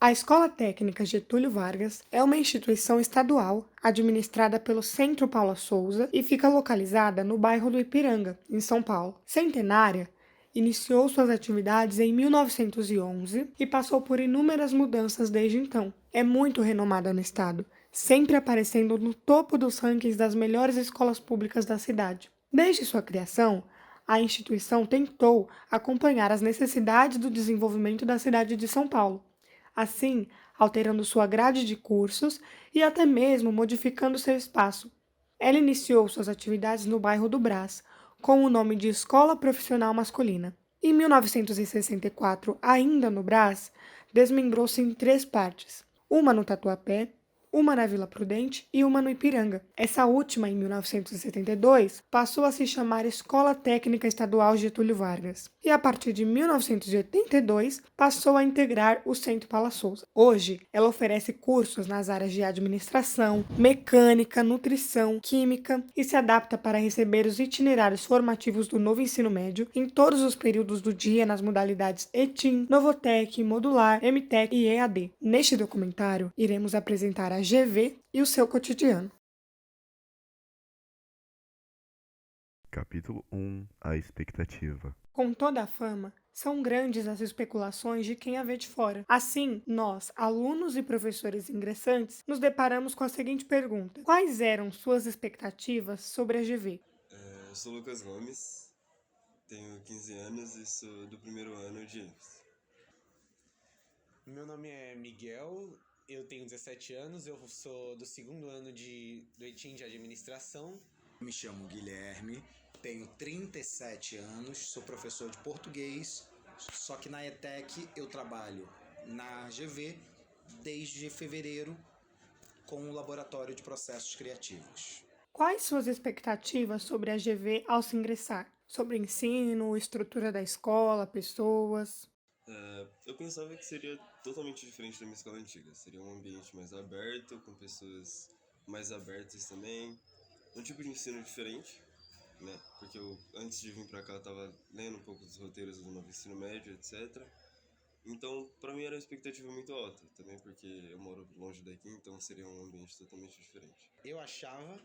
A Escola Técnica Getúlio Vargas é uma instituição estadual administrada pelo Centro Paula Souza e fica localizada no bairro do Ipiranga, em São Paulo. Centenária, iniciou suas atividades em 1911 e passou por inúmeras mudanças desde então. É muito renomada no estado, sempre aparecendo no topo dos rankings das melhores escolas públicas da cidade. Desde sua criação, a instituição tentou acompanhar as necessidades do desenvolvimento da cidade de São Paulo, assim alterando sua grade de cursos e até mesmo modificando seu espaço. Ela iniciou suas atividades no bairro do Brás, com o nome de Escola Profissional Masculina. Em 1964, ainda no Brás, desmembrou-se em 3 partes, uma no Tatuapé, uma na Vila Prudente e uma no Ipiranga. Essa última, em 1972, passou a se chamar Escola Técnica Estadual Getúlio Vargas. E a partir de 1982, passou a integrar o Centro Paula Souza. Hoje, ela oferece cursos nas áreas de administração, mecânica, nutrição, química e se adapta para receber os itinerários formativos do novo ensino médio em todos os períodos do dia nas modalidades ETIM, Novotec, Modular, MTEC e EAD. Neste documentário, iremos apresentar a GV e o seu cotidiano. Capítulo 1. A expectativa. Com toda a fama, são grandes as especulações de quem a vê de fora. Assim, nós, alunos e professores ingressantes, nos deparamos com a seguinte pergunta: quais eram suas expectativas sobre a GV? Eu sou Lucas Gomes, tenho 15 anos e sou do primeiro ano de Infos. Meu nome é Miguel, eu tenho 17 anos, eu sou do segundo ano do ETIM de Administração. Me chamo Guilherme, tenho 37 anos, sou professor de português, só que na ETEC eu trabalho na GV desde fevereiro com o Laboratório de Processos Criativos. Quais suas expectativas sobre a GV ao se ingressar? Sobre o ensino, estrutura da escola, pessoas? Eu pensava que seria totalmente diferente da minha escola antiga. Seria um ambiente mais aberto, com pessoas mais abertas também. Um tipo de ensino diferente, né? Porque antes de vir pra cá, eu tava lendo um pouco dos roteiros do novo ensino médio, etc. Então, pra mim era uma expectativa muito alta. Também porque eu moro longe daqui, então seria um ambiente totalmente diferente. Eu achava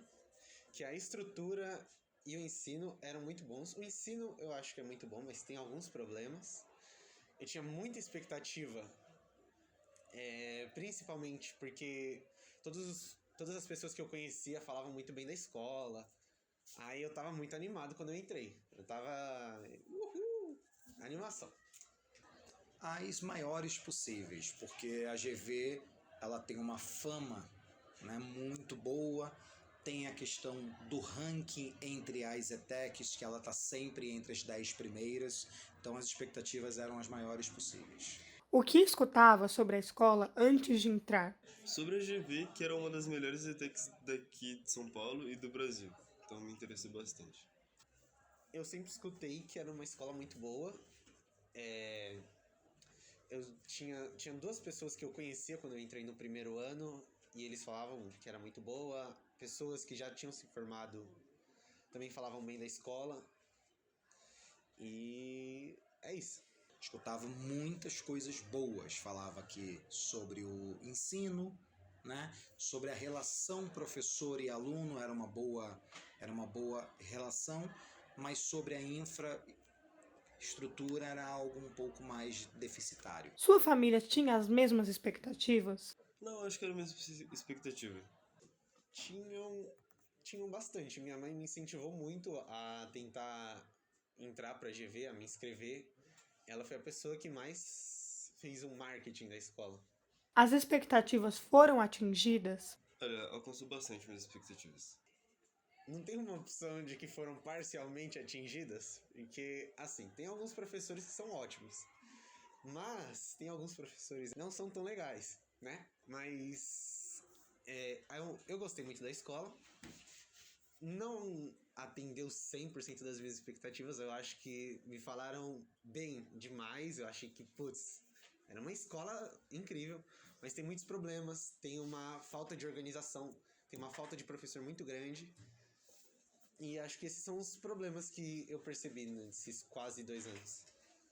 que a estrutura e o ensino eram muito bons. O ensino eu acho que é muito bom, mas tem alguns problemas. Eu tinha muita expectativa, principalmente porque todas as pessoas que eu conhecia falavam muito bem da escola. Aí eu tava muito animado quando eu entrei. Eu tava... Uhul! Animação. As maiores possíveis, porque a GV ela tem uma fama, né, muito boa, tem a questão do ranking entre as ETECs, que ela está sempre entre as 10 primeiras, então as expectativas eram as maiores possíveis. O que escutava sobre a escola antes de entrar? Sobre a GV, que era uma das melhores ETECs daqui de São Paulo e do Brasil. Então me interessou bastante. Eu sempre escutei que era uma escola muito boa. Eu tinha 2 pessoas que eu conhecia quando eu entrei no primeiro ano e eles falavam que era muito boa. Pessoas que já tinham se formado também falavam bem da escola. E é isso. Escutava muitas coisas boas, falava aqui sobre o ensino, né? Sobre a relação professor e aluno, era uma boa relação, mas sobre a infraestrutura era algo um pouco mais deficitário. Sua família tinha as mesmas expectativas? Não, acho que era a mesma expectativa. Tinham bastante. Minha mãe me incentivou muito a tentar entrar pra GV, a me inscrever. Ela foi a pessoa que mais fez o marketing da escola. As expectativas foram atingidas? Olha, alcançou bastante minhas expectativas. Não tem uma opção de que foram parcialmente atingidas, porque, assim, tem alguns professores que são ótimos, mas tem alguns professores que não são tão legais, né? Mas eu gostei muito da escola, não atendeu 100% das minhas expectativas, eu acho que me falaram bem demais, eu achei que, putz, era uma escola incrível, mas tem muitos problemas, tem uma falta de organização, tem uma falta de professor muito grande. E acho que esses são os problemas que eu percebi nesses quase 2 anos.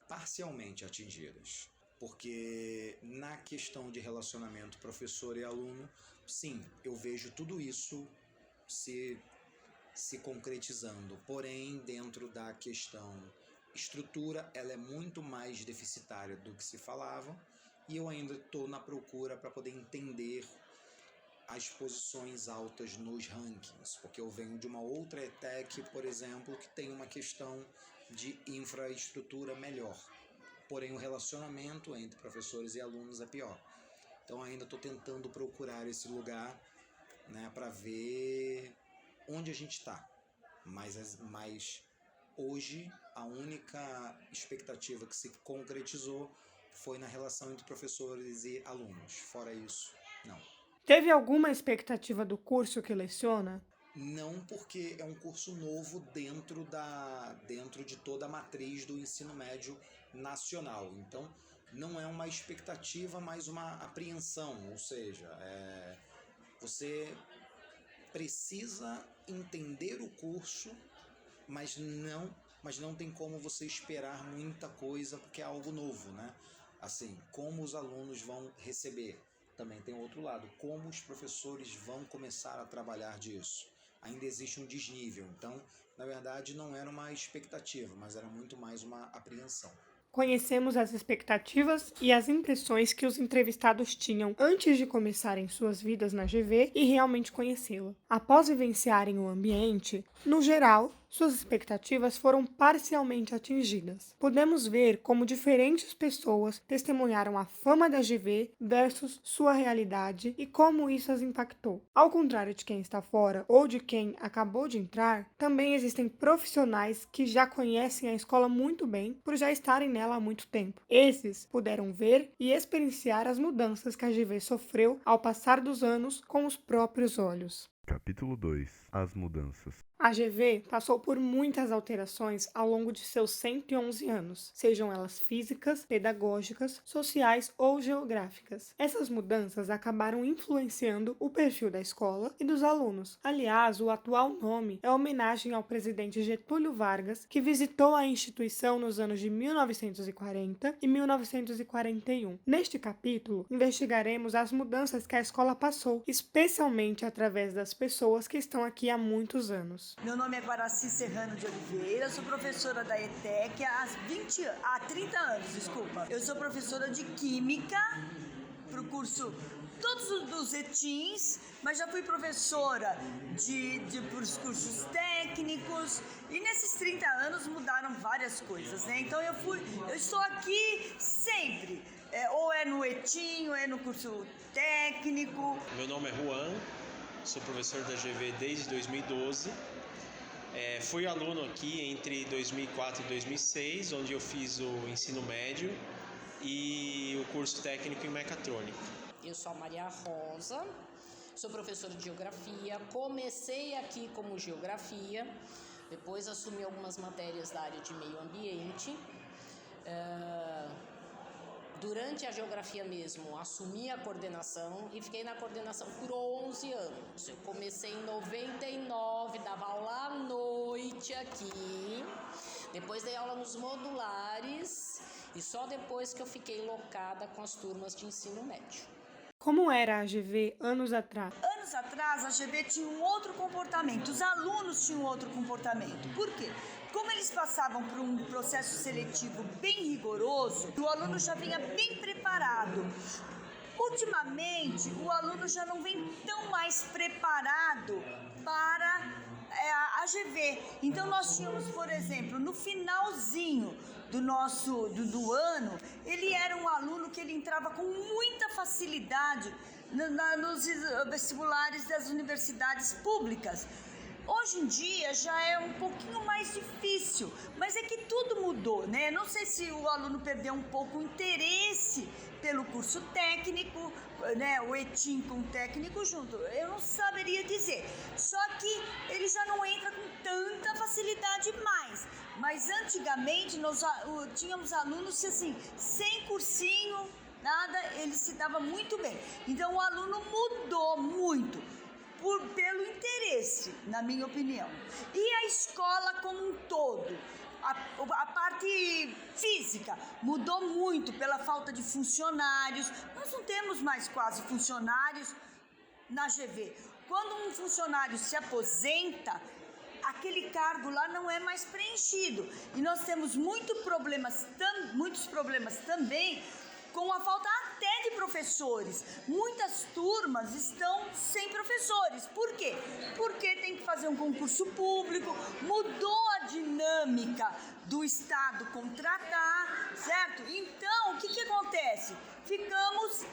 Parcialmente atingidas. Porque na questão de relacionamento professor e aluno, sim, eu vejo tudo isso se concretizando. Porém, dentro da questão estrutura, ela é muito mais deficitária do que se falava, e eu ainda estou na procura para poder entender as posições altas nos rankings, porque eu venho de uma outra ETEC, por exemplo, que tem uma questão de infraestrutura melhor. Porém, o relacionamento entre professores e alunos é pior. Então, ainda estou tentando procurar esse lugar, né, para ver onde a gente está. Mas hoje, a única expectativa que se concretizou foi na relação entre professores e alunos. Fora isso, não. Teve alguma expectativa do curso que leciona? Não, porque é um curso novo dentro de toda a matriz do ensino médio nacional. Então, não é uma expectativa, mas uma apreensão. Ou seja, você precisa entender o curso, mas não tem como você esperar muita coisa, porque é algo novo, né? Assim, como os alunos vão receber. Também tem outro lado, como os professores vão começar a trabalhar disso. Ainda existe um desnível, então, na verdade, não era uma expectativa, mas era muito mais uma apreensão. Conhecemos as expectativas e as impressões que os entrevistados tinham antes de começarem suas vidas na GV e realmente conhecê-la. Após vivenciarem o ambiente, no geral, suas expectativas foram parcialmente atingidas. Podemos ver como diferentes pessoas testemunharam a fama da GV versus sua realidade e como isso as impactou. Ao contrário de quem está fora ou de quem acabou de entrar, também existem profissionais que já conhecem a escola muito bem por já estarem nela há muito tempo. Esses puderam ver e experienciar as mudanças que a GV sofreu ao passar dos anos com os próprios olhos. Capítulo 2. As mudanças. A GV passou por muitas alterações ao longo de seus 111 anos, sejam elas físicas, pedagógicas, sociais ou geográficas. Essas mudanças acabaram influenciando o perfil da escola e dos alunos. Aliás, o atual nome é homenagem ao presidente Getúlio Vargas, que visitou a instituição nos anos de 1940 e 1941. Neste capítulo, investigaremos as mudanças que a escola passou, especialmente através das pessoas que estão aqui há muitos anos. Meu nome é Guaraci Serrano de Oliveira, sou professora da ETEC há 30 anos, desculpa. Eu sou professora de Química para o curso todos os ETINs, mas já fui professora para os cursos técnicos e nesses 30 anos mudaram várias coisas, né? Então eu estou aqui sempre, ou é no ETIN, ou é no curso técnico. Meu nome é Juan, sou professor da GV desde 2012. Fui aluno aqui entre 2004 e 2006, onde eu fiz o ensino médio e o curso técnico em mecatrônica. Eu sou a Maria Rosa, sou professora de geografia, comecei aqui como geografia, depois assumi algumas matérias da área de meio ambiente. Durante a geografia mesmo, assumi a coordenação e fiquei na coordenação por 11 anos. Eu comecei em 99, dava aula à noite aqui, depois dei aula nos modulares e só depois que eu fiquei locada com as turmas de ensino médio. Como era a GV anos atrás? Anos atrás, a GV tinha um outro comportamento, os alunos tinham outro comportamento. Por quê? Como eles passavam por um processo seletivo bem rigoroso, o aluno já vinha bem preparado. Ultimamente, o aluno já não vem tão mais preparado para a GV. Então, nós tínhamos, por exemplo, no finalzinho do ano, ele era um aluno que ele entrava com muita facilidade nos vestibulares das universidades públicas. Hoje em dia já é um pouquinho mais difícil, mas é que tudo mudou, né? Não sei se o aluno perdeu um pouco o interesse pelo curso técnico, né? O ETIN com o técnico junto, eu não saberia dizer. Só que ele já não entra com tanta facilidade mais. Mas antigamente nós tínhamos alunos assim, sem cursinho, nada, ele se dava muito bem. Então o aluno mudou muito. Pelo interesse, na minha opinião. E a escola como um todo. A parte física mudou muito pela falta de funcionários. Nós não temos mais quase funcionários na GV. Quando um funcionário se aposenta, aquele cargo lá não é mais preenchido. E nós temos muitos problemas também com a falta até de professores. Muitas turmas estão sem professores. Por quê? Porque tem que fazer um concurso público, mudou a dinâmica do Estado contratar, certo? Então, o que acontece? Ficamos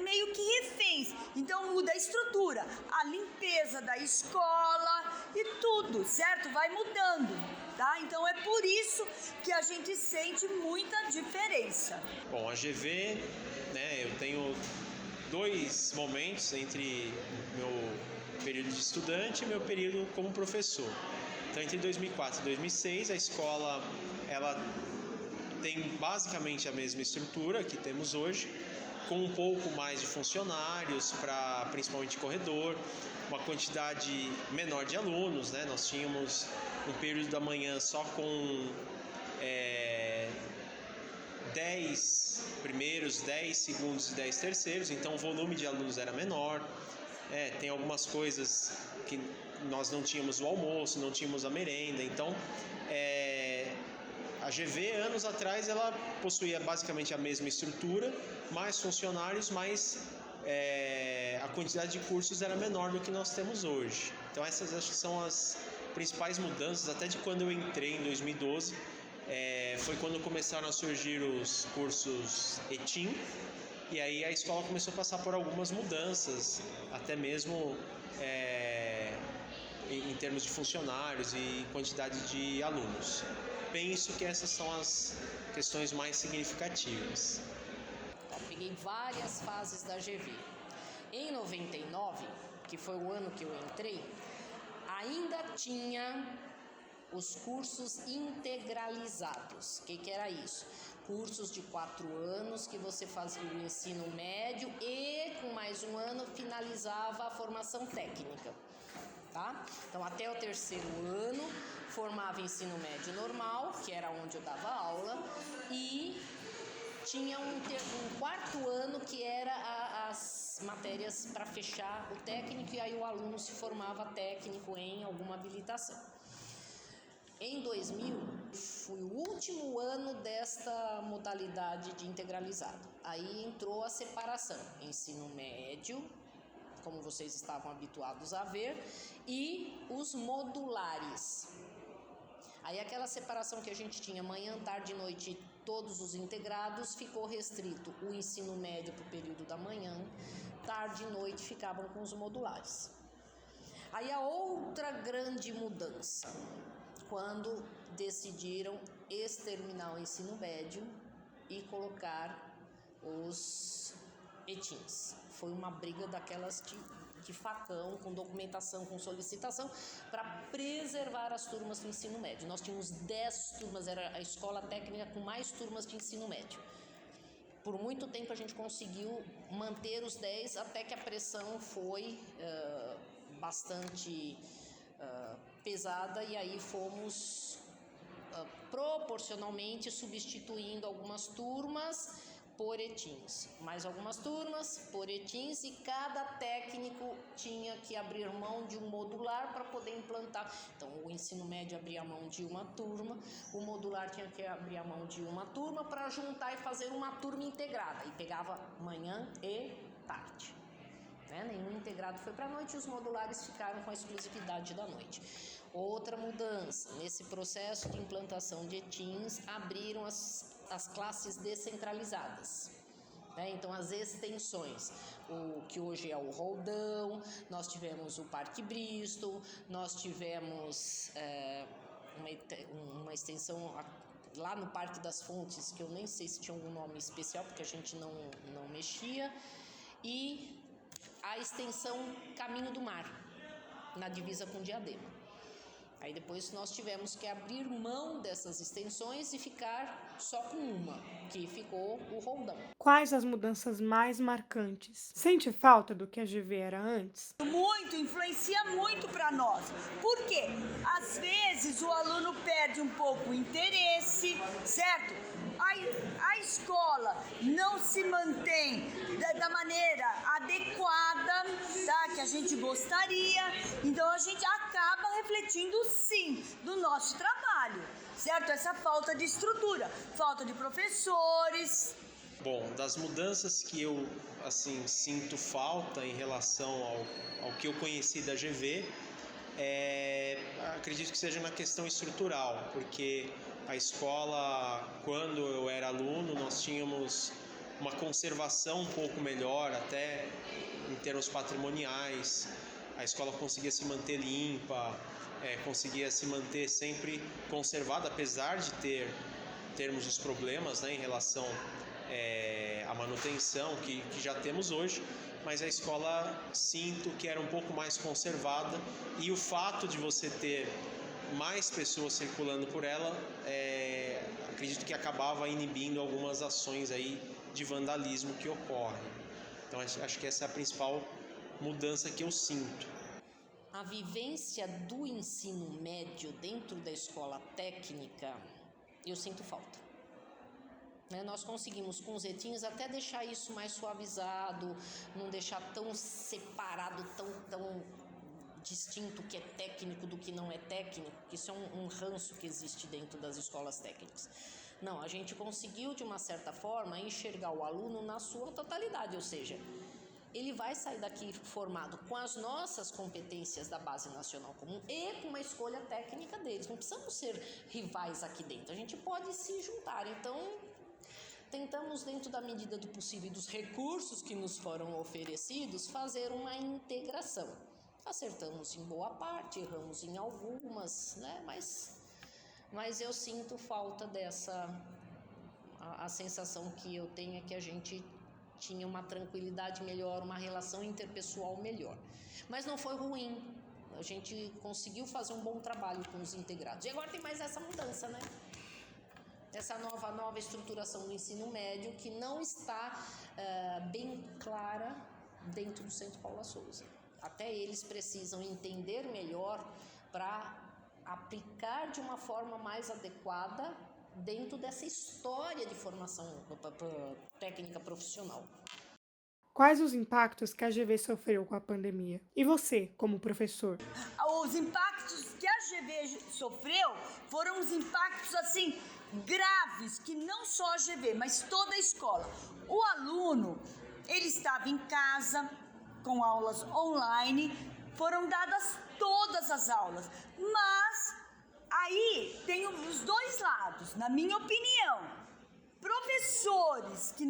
meio que reféns. Então muda a estrutura, a limpeza da escola e tudo, certo? Vai mudando, tá? Então é por isso que a gente sente muita diferença. Bom, a GV, né, eu tenho 2 momentos entre meu período de estudante e meu período como professor. Então, entre 2004 e 2006, a escola ela tem basicamente a mesma estrutura que temos hoje, com um pouco mais de funcionários, para principalmente corredor, uma quantidade menor de alunos, né? Nós tínhamos um período da manhã só com 10 primeiros, 10 segundos e 10 terceiros, então o volume de alunos era menor. Tem algumas coisas que nós não tínhamos o almoço, não tínhamos a merenda, então a GV, anos atrás, ela possuía basicamente a mesma estrutura, mais funcionários, mas a quantidade de cursos era menor do que nós temos hoje. Então essas acho que são as principais mudanças, até de quando eu entrei em 2012, foi quando começaram a surgir os cursos ETIM, e aí a escola começou a passar por algumas mudanças, até mesmo em termos de funcionários e quantidade de alunos. Penso que essas são as questões mais significativas. Peguei várias fases da GV. Em 99, que foi o ano que eu entrei, ainda tinha os cursos integralizados. O que era isso? Cursos de 4 anos que você fazia o ensino médio e com mais um ano finalizava a formação técnica. Tá? Então, até o 3º ano, formava ensino médio normal, que era onde eu dava aula, e tinha um 4º ano que era as matérias para fechar o técnico, e aí o aluno se formava técnico em alguma habilitação. Em 2000, foi o último ano desta modalidade de integralizado. Aí entrou a separação, ensino médio, como vocês estavam habituados a ver, e os modulares. Aí aquela separação que a gente tinha manhã, tarde e noite, todos os integrados, ficou restrito o ensino médio para o período da manhã, tarde e noite ficavam com os modulares. Aí a outra grande mudança, quando decidiram exterminar o ensino médio e colocar os ETINs. Foi uma briga daquelas de facão, com documentação, com solicitação, para preservar as turmas do ensino médio. Nós tínhamos 10 turmas, era a escola técnica com mais turmas de ensino médio. Por muito tempo a gente conseguiu manter os 10, até que a pressão foi bastante pesada, e aí fomos proporcionalmente substituindo algumas turmas por ETINs, mais algumas turmas por ETINs, e cada técnico tinha que abrir mão de um modular para poder implantar. Então o ensino médio abria mão de uma turma, o modular tinha que abrir a mão de uma turma para juntar e fazer uma turma integrada, e pegava manhã e tarde. Nenhum integrado foi para a noite, e os modulares ficaram com a exclusividade da noite. Outra mudança, nesse processo de implantação de ETINs, abriram as classes descentralizadas. Então, as extensões, o que hoje é o Roldão, nós tivemos o Parque Bristol, nós tivemos uma extensão lá no Parque das Fontes, que eu nem sei se tinha algum nome especial, porque a gente não mexia, e a extensão Caminho do Mar, na divisa com Diadema. Aí depois nós tivemos que abrir mão dessas extensões e ficar só com uma, que ficou o roldão. Quais as mudanças mais marcantes? Sente falta do que a GV era antes? Muito, influencia muito para nós. Por quê? Às vezes o aluno perde um pouco o interesse, certo? A escola não se mantém da maneira adequada, tá? Que a gente gostaria. Então a gente acaba refletindo sim do nosso trabalho, certo? Essa falta de estrutura, falta de professores. Bom, das mudanças que eu sinto falta em relação ao que eu conheci da GV, acredito que seja na questão estrutural, porque a escola, quando eu era aluno, nós tínhamos uma conservação um pouco melhor, até em termos patrimoniais. A escola conseguia se manter limpa, conseguia se manter sempre conservada, apesar de termos os problemas, né, em relação à manutenção que já temos hoje, mas a escola sinto que era um pouco mais conservada, e o fato de você ter mais pessoas circulando por ela, acredito que acabava inibindo algumas ações aí de vandalismo que ocorrem. Então acho que essa é a principal mudança que eu sinto. A vivência do ensino médio dentro da escola técnica, eu sinto falta. Nós conseguimos com os Zetinhos até deixar isso mais suavizado, não deixar tão separado, tão distinto o que é técnico do que não é técnico, que isso é um ranço que existe dentro das escolas técnicas. Não, a gente conseguiu de uma certa forma enxergar o aluno na sua totalidade, ou seja, ele vai sair daqui formado com as nossas competências da Base Nacional Comum e com uma escolha técnica deles. Não precisamos ser rivais aqui dentro, a gente pode se juntar. Então, tentamos, dentro da medida do possível e dos recursos que nos foram oferecidos, fazer uma integração. Acertamos em boa parte, erramos em algumas, né? Mas eu sinto falta dessa... A sensação que eu tenho é que a gente tinha uma tranquilidade melhor, uma relação interpessoal melhor. Mas não foi ruim, a gente conseguiu fazer um bom trabalho com os integrados. E agora tem mais essa mudança, né? Essa nova estruturação do ensino médio que não está bem clara dentro do Centro Paula Souza. Até eles precisam entender melhor para aplicar de uma forma mais adequada dentro dessa história de formação técnica profissional. Quais os impactos que a GV sofreu com a pandemia? E você, como professor? Os impactos que a GV sofreu foram os impactos, assim, graves, que não só a GV, mas toda a escola. O aluno, ele estava em casa, com aulas online, foram dadas todas as aulas, mas aí tem os dois lados, na minha opinião. Professores que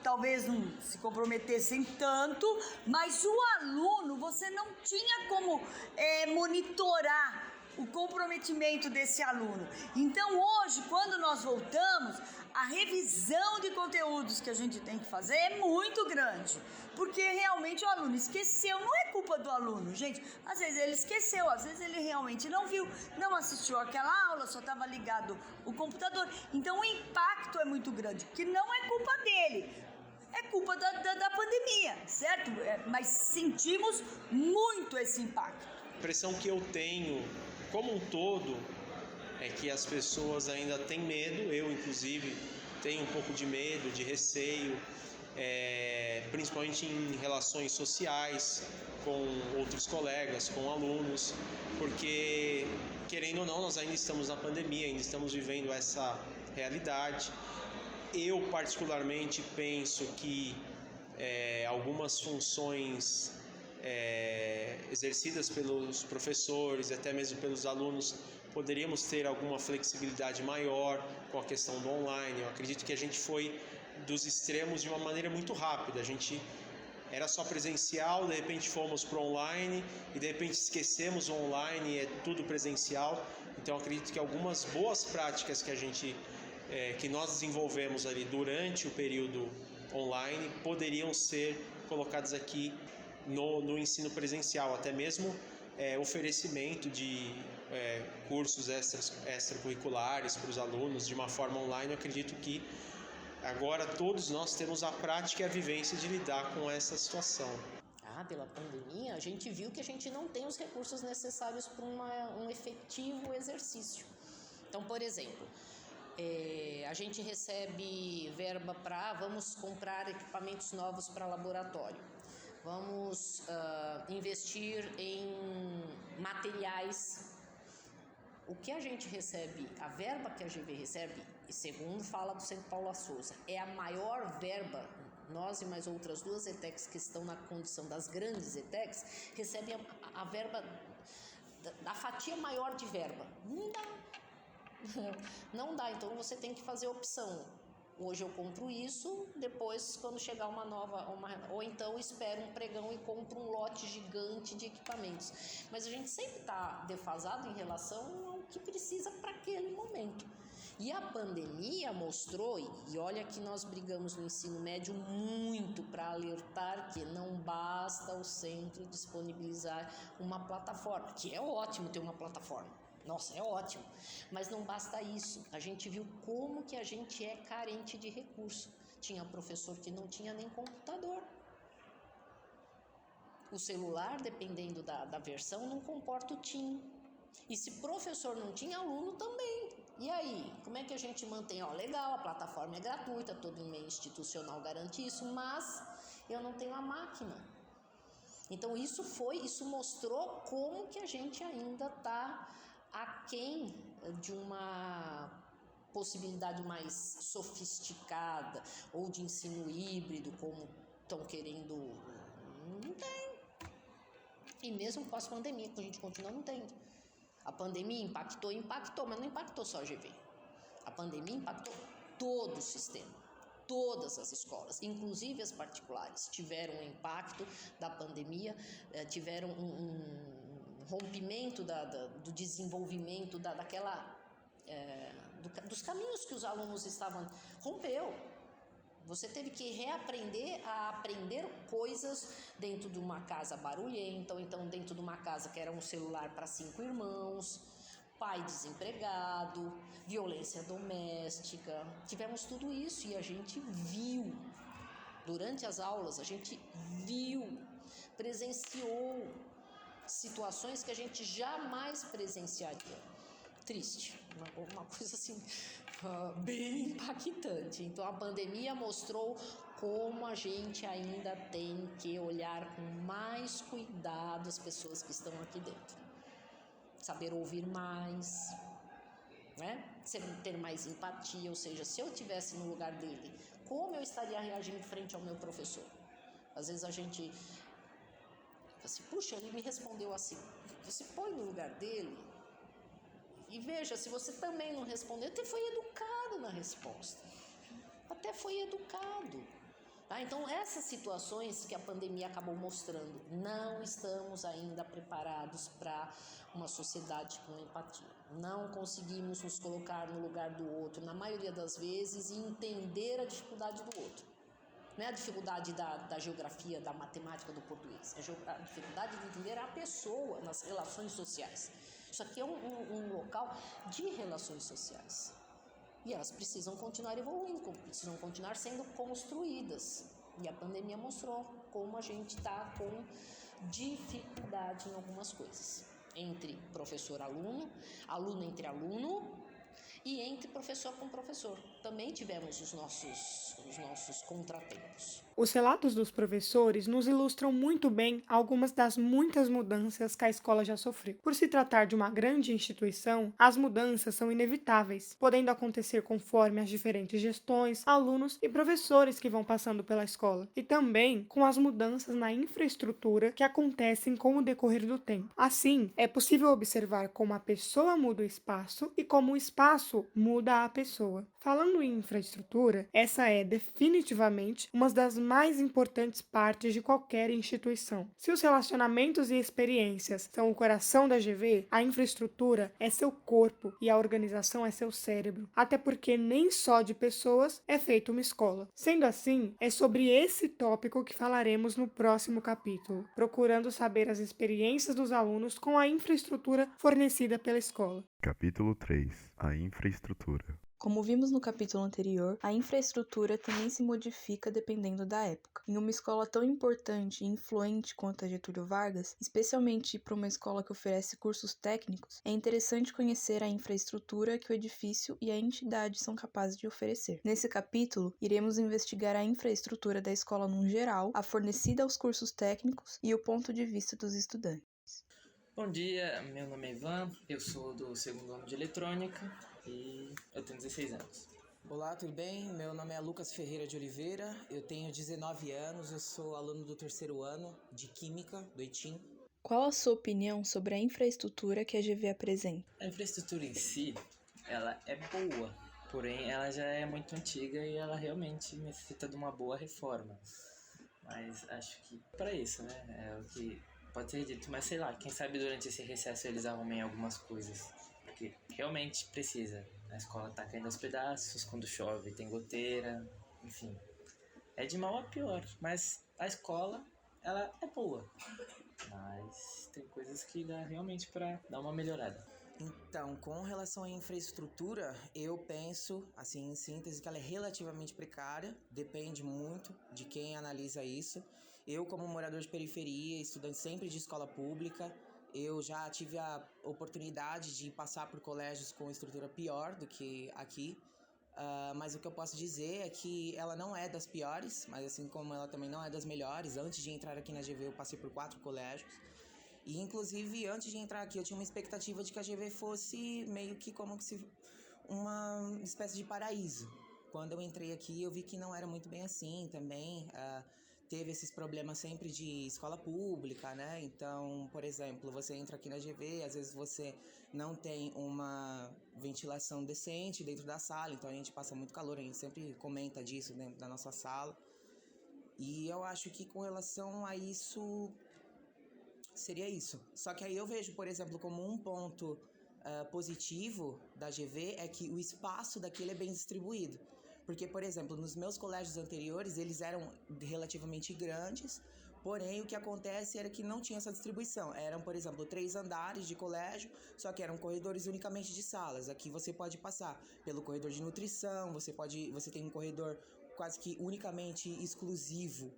talvez não se comprometessem tanto, mas o aluno, você não tinha como monitorar o comprometimento desse aluno. Então hoje, quando nós voltamos, a revisão de conteúdos que a gente tem que fazer é muito grande, porque realmente o aluno esqueceu. Não é culpa do aluno, gente. Às vezes ele esqueceu, às vezes ele realmente não viu, não assistiu aquela aula, só estava ligado o computador. Então o impacto é muito grande, que não é culpa dele, é culpa da pandemia, certo? Mas sentimos muito esse impacto. A impressão que eu tenho, como um todo, é que as pessoas ainda têm medo, eu inclusive tenho um pouco de medo, de receio, principalmente em relações sociais, com outros colegas, com alunos, porque, querendo ou não, nós ainda estamos na pandemia, ainda estamos vivendo essa realidade. Eu, particularmente, penso que algumas funções exercidas pelos professores, até mesmo pelos alunos, poderíamos ter alguma flexibilidade maior com a questão do online. Eu acredito que a gente foi dos extremos de uma maneira muito rápida. A gente era só presencial, de repente fomos para o online e de repente esquecemos o online e é tudo presencial. Então eu acredito que algumas boas práticas que nós desenvolvemos ali durante o período online poderiam ser colocadas aqui no ensino presencial, até mesmo oferecimento de cursos extracurriculares para os alunos de uma forma online. Eu acredito que agora todos nós temos a prática e a vivência de lidar com essa situação. Pela pandemia, a gente viu que a gente não tem os recursos necessários para um efetivo exercício. Então, por exemplo, a gente recebe verba para vamos comprar equipamentos novos para laboratório, vamos investir em materiais. O que a gente recebe, a verba que a GV recebe, e segundo fala do Centro Paula Souza, é a maior verba. Nós e mais outras 2 ETECs que estão na condição das grandes ETECs recebem a verba, a fatia maior de verba. Não dá. Não dá, então você tem que fazer opção. Hoje eu compro isso, depois quando chegar uma nova, ou então espero um pregão e compro um lote gigante de equipamentos. Mas a gente sempre está defasado em relação ao que precisa para aquele momento. E a pandemia mostrou, e olha que nós brigamos no ensino médio muito para alertar que não basta o centro disponibilizar uma plataforma, que é ótimo ter uma plataforma, nossa, é ótimo, mas não basta isso. A gente viu como que a gente é carente de recurso. Tinha professor que não tinha nem computador. O celular, dependendo da versão, não comporta o TIM. E se professor não tinha, aluno também. E aí, como é que a gente mantém? Legal, a plataforma é gratuita, todo meio institucional garante isso, mas eu não tenho a máquina. Então isso mostrou como que a gente ainda está aquém de uma possibilidade mais sofisticada ou de ensino híbrido, como estão querendo. Não tem. E mesmo pós-pandemia, que a gente continua não tendo. A pandemia impactou, mas não impactou só a GV. A pandemia impactou todo o sistema, todas as escolas, inclusive as particulares, tiveram um impacto da pandemia, tiveram um rompimento do desenvolvimento dos caminhos que os alunos estavam. Rompeu. Você teve que reaprender a aprender coisas dentro de uma casa barulhenta, ou então dentro de uma casa que era um celular para 5 irmãos, pai desempregado, violência doméstica. Tivemos tudo isso e a gente viu, durante as aulas, a gente viu, presenciou situações que a gente jamais presenciaria. Triste, uma coisa assim, bem impactante. Então a pandemia mostrou como a gente ainda tem que olhar com mais cuidado as pessoas que estão aqui dentro. Saber ouvir mais, né? Ter mais empatia, ou seja, se eu estivesse no lugar dele, como eu estaria reagindo frente ao meu professor? Às vezes a gente assim, puxa, ele me respondeu assim. Você põe no lugar dele e veja, se você também não respondeu, até foi educado na resposta. Até foi educado. Tá? Então, essas situações que a pandemia acabou mostrando, não estamos ainda preparados para uma sociedade com empatia. Não conseguimos nos colocar no lugar do outro, na maioria das vezes, e entender a dificuldade do outro. Não é a dificuldade da geografia, da matemática, do português. É a dificuldade de entender a pessoa nas relações sociais. Isso aqui é um local de relações sociais. E elas precisam continuar evoluindo, precisam continuar sendo construídas. E a pandemia mostrou como a gente está com dificuldade em algumas coisas. Entre professor-aluno, aluno entre aluno e entre professor com professor. Também tivemos os nossos contratempos. Os relatos dos professores nos ilustram muito bem algumas das muitas mudanças que a escola já sofreu. Por se tratar de uma grande instituição, as mudanças são inevitáveis, podendo acontecer conforme as diferentes gestões, alunos e professores que vão passando pela escola, e também com as mudanças na infraestrutura que acontecem com o decorrer do tempo. Assim, é possível observar como a pessoa muda o espaço e como o espaço muda a pessoa. Falando em infraestrutura, essa é definitivamente uma das mais importantes partes de qualquer instituição. Se os relacionamentos e experiências são o coração da GV, a infraestrutura é seu corpo e a organização é seu cérebro. Até porque nem só de pessoas é feita uma escola. Sendo assim, é sobre esse tópico que falaremos no próximo capítulo, procurando saber as experiências dos alunos com a infraestrutura fornecida pela escola. Capítulo 3. A infraestrutura. Como vimos no capítulo anterior, a infraestrutura também se modifica dependendo da época. Em uma escola tão importante e influente quanto a Getúlio Vargas, especialmente para uma escola que oferece cursos técnicos, é interessante conhecer a infraestrutura que o edifício e a entidade são capazes de oferecer. Nesse capítulo, iremos investigar a infraestrutura da escola num geral, a fornecida aos cursos técnicos e o ponto de vista dos estudantes. Bom dia, meu nome é Ivan, eu sou do segundo ano de eletrônica e eu tenho 16 anos. Olá, tudo bem? Meu nome é Lucas Ferreira de Oliveira, eu tenho 19 anos, eu sou aluno do terceiro ano de Química do EITIM. Qual a sua opinião sobre a infraestrutura que a GV apresenta? A infraestrutura em si, ela é boa, porém ela já é muito antiga e ela realmente necessita de uma boa reforma. Mas acho que para isso, né, é o que pode ser dito, mas sei lá, quem sabe durante esse recesso eles arrumem algumas coisas, porque realmente precisa. A escola tá caindo aos pedaços, quando chove tem goteira, enfim. É de mal a pior, mas a escola, ela é boa. Mas tem coisas que dá realmente para dar uma melhorada. Então, com relação à infraestrutura, eu penso, assim, em síntese, que ela é relativamente precária, depende muito de quem analisa isso. Eu, como morador de periferia, estudante sempre de escola pública, eu já tive a oportunidade de passar por colégios com estrutura pior do que aqui, mas o que eu posso dizer é que ela não é das piores, mas assim como ela também não é das melhores. Antes de entrar aqui na GV eu passei por 4 colégios e inclusive antes de entrar aqui eu tinha uma expectativa de que a GV fosse meio que como se uma espécie de paraíso. Quando eu entrei aqui eu vi que não era muito bem assim também. Teve esses problemas sempre de escola pública, né? Então, por exemplo, você entra aqui na GV, às vezes você não tem uma ventilação decente dentro da sala, então a gente passa muito calor, a gente sempre comenta disso dentro da nossa sala. E eu acho que com relação a isso, seria isso. Só que aí eu vejo, por exemplo, como um ponto positivo da GV é que o espaço daquele é bem distribuído. Porque, por exemplo, nos meus colégios anteriores, eles eram relativamente grandes, porém o que acontece era que não tinha essa distribuição. Eram, por exemplo, 3 andares de colégio, só que eram corredores unicamente de salas. Aqui você pode passar pelo corredor de nutrição, você tem um corredor quase que unicamente exclusivo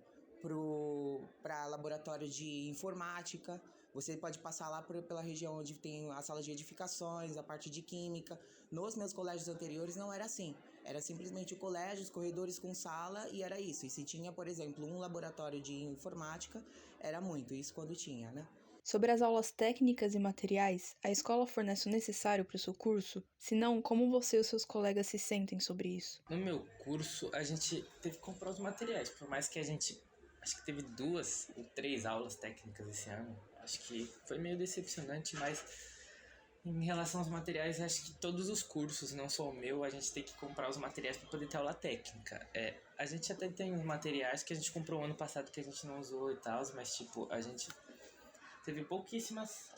para laboratório de informática. Você pode passar lá pela região onde tem a sala de edificações, a parte de química. Nos meus colégios anteriores não era assim. Era simplesmente o colégio, os corredores com sala e era isso. E se tinha, por exemplo, um laboratório de informática, era muito. Isso quando tinha, né? Sobre as aulas técnicas e materiais, a escola fornece o necessário para o seu curso? Se não, como você e os seus colegas se sentem sobre isso? No meu curso, a gente teve que comprar os materiais, por mais que a gente... Acho que teve 2 ou 3 aulas técnicas esse ano. Acho que foi meio decepcionante, mas em relação aos materiais, acho que todos os cursos, não só o meu, a gente tem que comprar os materiais para poder ter aula técnica. A gente até tem uns materiais que a gente comprou ano passado que a gente não usou e tal, mas tipo, a gente teve pouquíssimas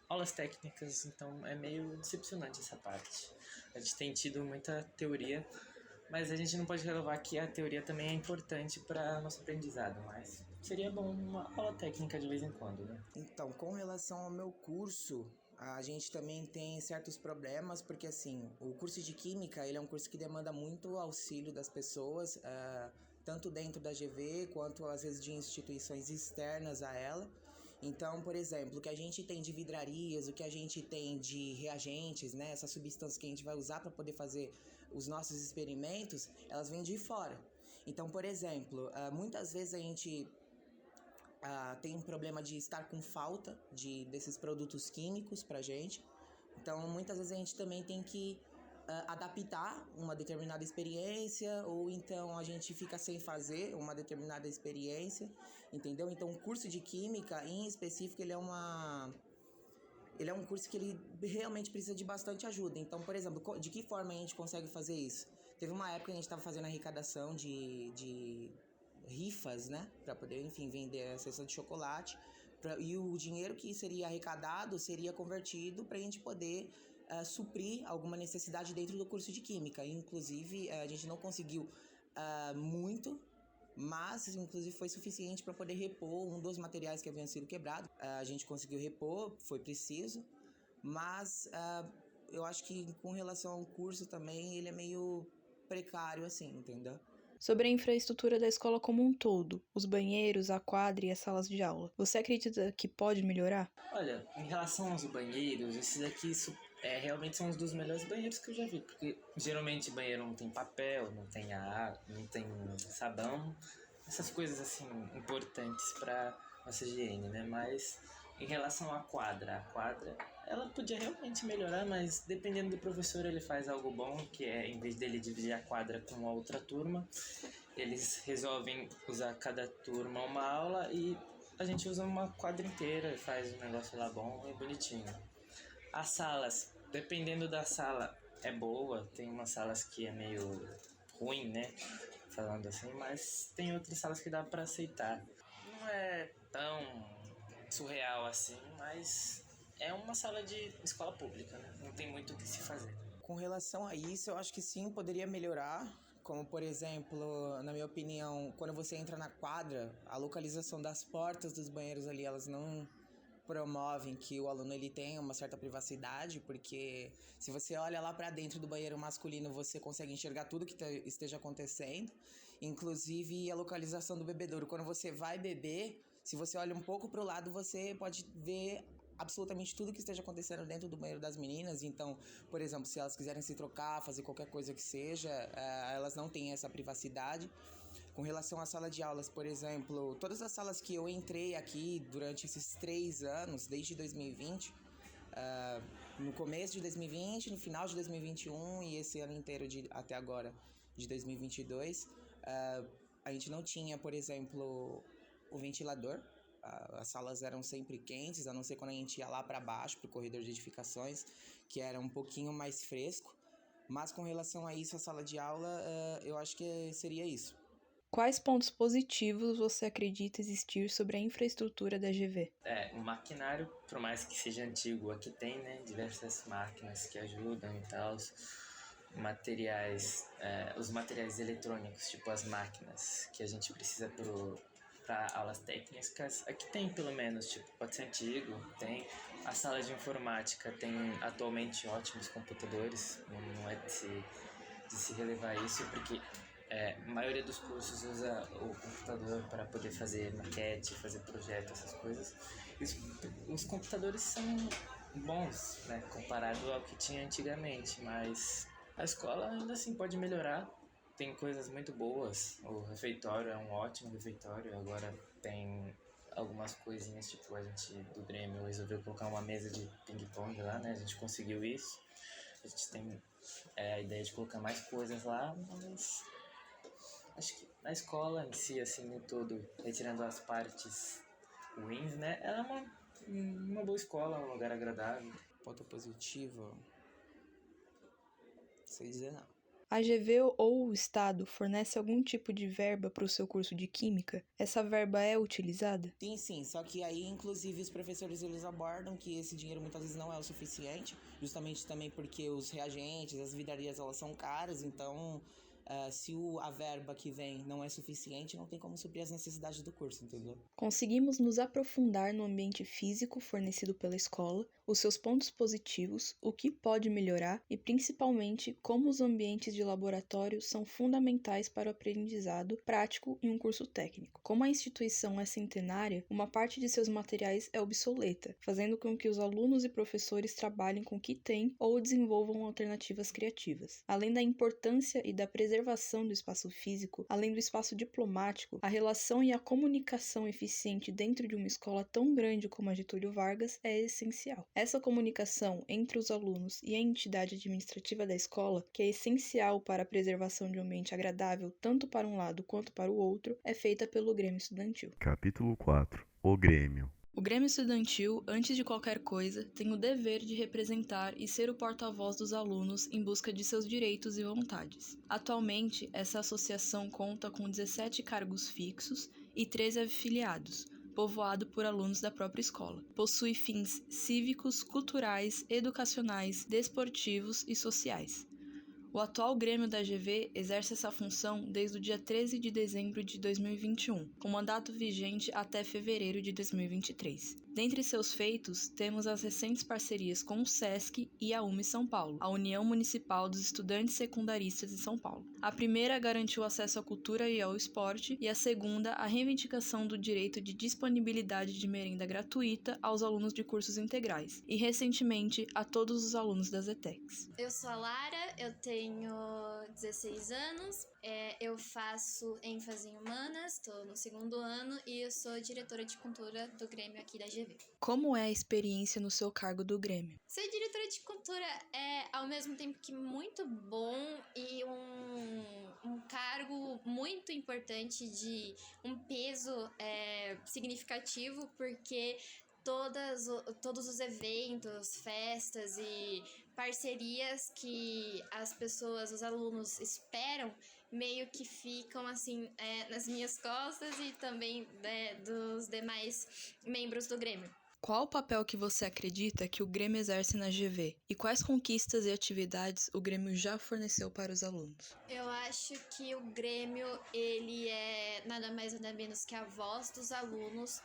aulas técnicas, então é meio decepcionante essa parte. A gente tem tido muita teoria, mas a gente não pode relevar que a teoria também é importante para nosso aprendizado, mas seria bom uma aula técnica de vez em quando, né? Então, com relação ao meu curso, a gente também tem certos problemas, porque assim, o curso de Química, ele é um curso que demanda muito auxílio das pessoas, tanto dentro da GV, quanto às vezes de instituições externas a ela. Então, por exemplo, o que a gente tem de vidrarias, o que a gente tem de reagentes, né, essas substâncias que a gente vai usar para poder fazer os nossos experimentos, elas vêm de fora. Então, por exemplo, muitas vezes a gente tem um problema de estar com falta desses produtos químicos pra gente. Então, muitas vezes a gente também tem que adaptar uma determinada experiência, ou então a gente fica sem fazer uma determinada experiência, entendeu? Então, o curso de Química, em específico, ele é um curso que ele realmente precisa de bastante ajuda. Então, por exemplo, de que forma a gente consegue fazer isso? Teve uma época que a gente estava fazendo arrecadação de rifas, né? Para poder, enfim, vender a cesta de chocolate. E o dinheiro que seria arrecadado seria convertido para a gente poder suprir alguma necessidade dentro do curso de Química. Inclusive, a gente não conseguiu muito, mas inclusive foi suficiente para poder repor um dos materiais que haviam sido quebrados. A gente conseguiu repor, foi preciso, mas eu acho que com relação ao curso também ele é meio precário assim, entendeu? Sobre a infraestrutura da escola como um todo, os banheiros, a quadra e as salas de aula, você acredita que pode melhorar? Olha, em relação aos banheiros, esses aqui realmente são os dos melhores banheiros que eu já vi, porque geralmente banheiro não tem papel, não tem água, não tem sabão, essas coisas assim importantes para nossa higiene, né? Mas em relação à quadra, ela podia realmente melhorar, mas dependendo do professor ele faz algo bom, que é em vez dele dividir a quadra com a outra turma, eles resolvem usar cada turma uma aula e a gente usa uma quadra inteira e faz um negócio lá bom e bonitinho. As salas, dependendo da sala, é boa, tem umas salas que é meio ruim, né? Falando assim, mas tem outras salas que dá pra aceitar. Não é tão surreal assim, mas é uma sala de escola pública, né? Não tem muito o que se fazer. Com relação a isso, eu acho que sim, poderia melhorar. Como, por exemplo, na minha opinião, quando você entra na quadra, a localização das portas dos banheiros ali, elas não promovem que o aluno ele tenha uma certa privacidade, porque se você olha lá para dentro do banheiro masculino, você consegue enxergar tudo que esteja acontecendo, inclusive a localização do bebedouro. Quando você vai beber, se você olha um pouco para o lado, você pode ver absolutamente tudo que esteja acontecendo dentro do banheiro das meninas. Então, por exemplo, se elas quiserem se trocar, fazer qualquer coisa que seja, elas não têm essa privacidade. Com relação à sala de aulas, por exemplo, todas as salas que eu entrei aqui durante esses 3 anos, desde 2020, no começo de 2020, no final de 2021 e esse ano inteiro até agora, de 2022, a gente não tinha, por exemplo, o ventilador. As salas eram sempre quentes, a não ser quando a gente ia lá para baixo, para o corredor de edificações, que era um pouquinho mais fresco. Mas com relação a isso, a sala de aula, eu acho que seria isso. Quais pontos positivos você acredita existir sobre a infraestrutura da GV? O maquinário, por mais que seja antigo, aqui tem, né, diversas máquinas que ajudam e tal. Os materiais eletrônicos, tipo as máquinas que a gente precisa para aulas técnicas, aqui tem pelo menos, tipo, pode ser antigo, tem. A sala de informática tem atualmente ótimos computadores, não é de se relevar isso, porque a maioria dos cursos usa o computador para poder fazer maquete, fazer projeto, essas coisas. Os computadores são bons, né, comparado ao que tinha antigamente, mas a escola ainda assim pode melhorar. Tem coisas muito boas, o refeitório é um ótimo refeitório, agora tem algumas coisinhas, tipo a gente do Grêmio resolveu colocar uma mesa de ping-pong lá, né, a gente conseguiu isso. A gente tem a ideia de colocar mais coisas lá, mas acho que a escola em si, assim, no todo, retirando as partes ruins, né, ela é uma boa escola, um lugar agradável. Ponto positivo, não sei dizer não. A GV ou o Estado fornece algum tipo de verba para o seu curso de Química? Essa verba é utilizada? Sim, só que aí, inclusive, os professores eles abordam que esse dinheiro muitas vezes não é o suficiente, justamente também porque os reagentes, as vidrarias, elas são caras, então se a verba que vem não é suficiente, não tem como suprir as necessidades do curso, entendeu? Conseguimos nos aprofundar no ambiente físico fornecido pela escola, os seus pontos positivos, o que pode melhorar e, principalmente, como os ambientes de laboratório são fundamentais para o aprendizado prático em um curso técnico. Como a instituição é centenária, uma parte de seus materiais é obsoleta, fazendo com que os alunos e professores trabalhem com o que têm ou desenvolvam alternativas criativas. Além da importância e da preservação do espaço físico, além do espaço diplomático, a relação e a comunicação eficiente dentro de uma escola tão grande como a Getúlio Vargas é essencial. Essa comunicação entre os alunos e a entidade administrativa da escola, que é essencial para a preservação de um ambiente agradável tanto para um lado quanto para o outro, é feita pelo Grêmio Estudantil. Capítulo 4. O Grêmio. O Grêmio Estudantil, antes de qualquer coisa, tem o dever de representar e ser o porta-voz dos alunos em busca de seus direitos e vontades. Atualmente, essa associação conta com 17 cargos fixos e 13 afiliados, povoado por alunos da própria escola. Possui fins cívicos, culturais, educacionais, desportivos e sociais. O atual Grêmio da GV exerce essa função desde o dia 13 de dezembro de 2021, com mandato vigente até fevereiro de 2023. Dentre seus feitos, temos as recentes parcerias com o SESC e a UME São Paulo, a União Municipal dos Estudantes Secundaristas de São Paulo. A primeira garantiu acesso à cultura e ao esporte, e a segunda, a reivindicação do direito de disponibilidade de merenda gratuita aos alunos de cursos integrais, e recentemente a todos os alunos das ETECs. Eu sou a Lara, eu tenho 16 anos, eu faço ênfase em humanas, estou no 2º ano e eu sou diretora de cultura do Grêmio aqui da GV. Como é a experiência no seu cargo do Grêmio? Ser diretora de cultura é, ao mesmo tempo que muito bom e um cargo muito importante de um peso significativo, porque todos os eventos, festas e parcerias que as pessoas, os alunos esperam, meio que ficam assim nas minhas costas e também dos demais membros do Grêmio. Qual o papel que você acredita que o Grêmio exerce na GV? E quais conquistas e atividades o Grêmio já forneceu para os alunos? Eu acho que o Grêmio, ele é nada mais nada menos que a voz dos alunos,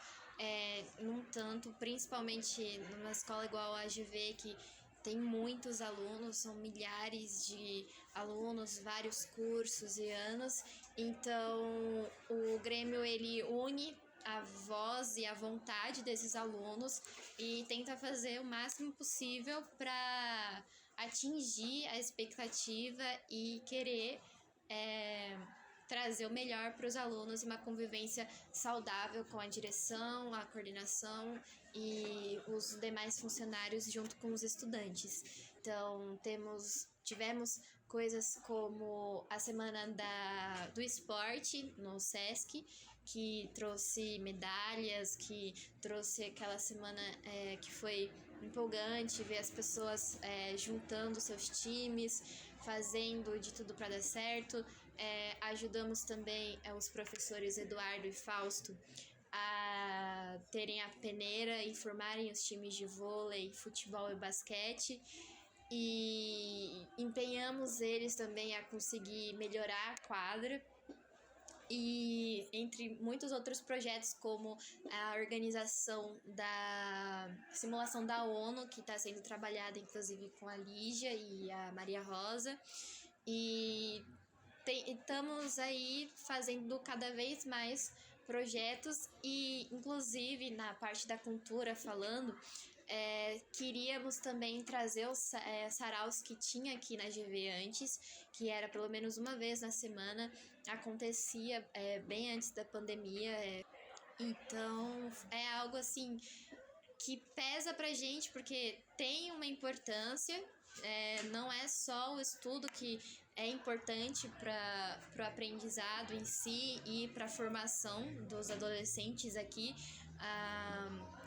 num tanto, principalmente numa escola igual a GV, que tem muitos alunos, são milhares de alunos, vários cursos e anos. Então, o Grêmio, ele une a voz e a vontade desses alunos e tenta fazer o máximo possível para atingir a expectativa e querer trazer o melhor para os alunos e uma convivência saudável com a direção, a coordenação e os demais funcionários junto com os estudantes. Então, tivemos coisas como a Semana do Esporte no SESC, que trouxe medalhas, que trouxe aquela semana que foi empolgante, ver as pessoas juntando seus times, fazendo de tudo para dar certo. Ajudamos também os professores Eduardo e Fausto a terem a peneira e formarem os times de vôlei, futebol e basquete, e empenhamos eles também a conseguir melhorar a quadra, e entre muitos outros projetos, como a organização da simulação da ONU, que está sendo trabalhada inclusive com a Lígia e a Maria Rosa, e estamos aí fazendo cada vez mais projetos, e inclusive na parte da cultura falando, queríamos também trazer os saraus que tinha aqui na GV antes, que era pelo menos uma vez na semana, acontecia bem antes da pandemia. Então é algo assim que pesa pra gente, porque tem uma importância, não é só o estudo que é importante para o aprendizado em si e para a formação dos adolescentes aqui.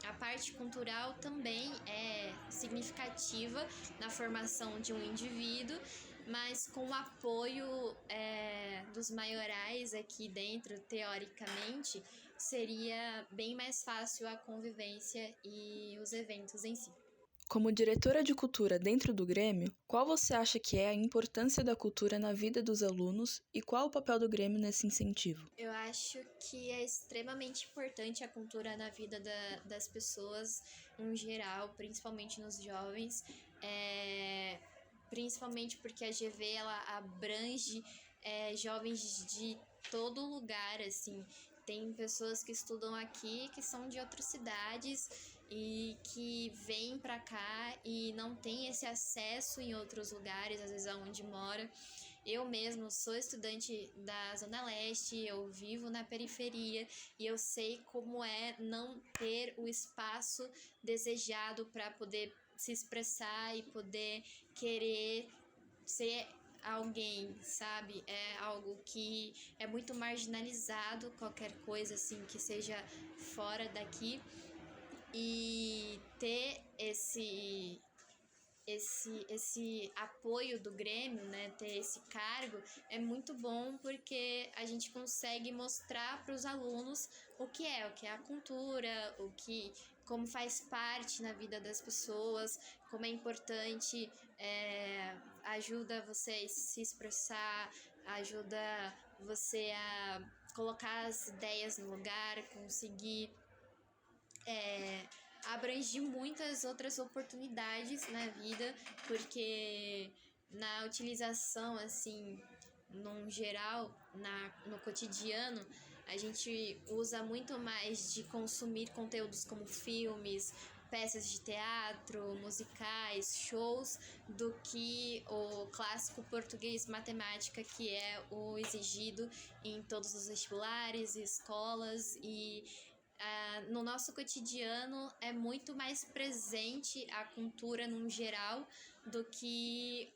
A parte cultural também é significativa na formação de um indivíduo, mas com o apoio dos maiorais aqui dentro, teoricamente, seria bem mais fácil a convivência e os eventos em si. Como diretora de cultura dentro do Grêmio, qual você acha que é a importância da cultura na vida dos alunos e qual o papel do Grêmio nesse incentivo? Eu acho que é extremamente importante a cultura na vida das pessoas em geral, principalmente nos jovens, principalmente porque a GV ela abrange jovens de todo lugar, assim. Tem pessoas que estudam aqui que são de outras cidades e que vêm para cá e não tem esse acesso em outros lugares, às vezes aonde mora. Eu mesmo sou estudante da Zona Leste, eu vivo na periferia e eu sei como é não ter o espaço desejado para poder se expressar e poder querer ser alguém, sabe? É algo que é muito marginalizado, qualquer coisa assim que seja fora daqui. E ter esse apoio do Grêmio, né, ter esse cargo é muito bom porque a gente consegue mostrar para os alunos o que é a cultura, como faz parte na vida das pessoas, como é importante, ajuda você a se expressar, ajuda você a colocar as ideias no lugar, conseguir abranger muitas outras oportunidades na vida, porque na utilização, assim, num geral, no cotidiano, a gente usa muito mais de consumir conteúdos como filmes, peças de teatro, musicais, shows, do que o clássico português matemática, que é o exigido em todos os vestibulares, escolas, e no nosso cotidiano é muito mais presente a cultura num geral do que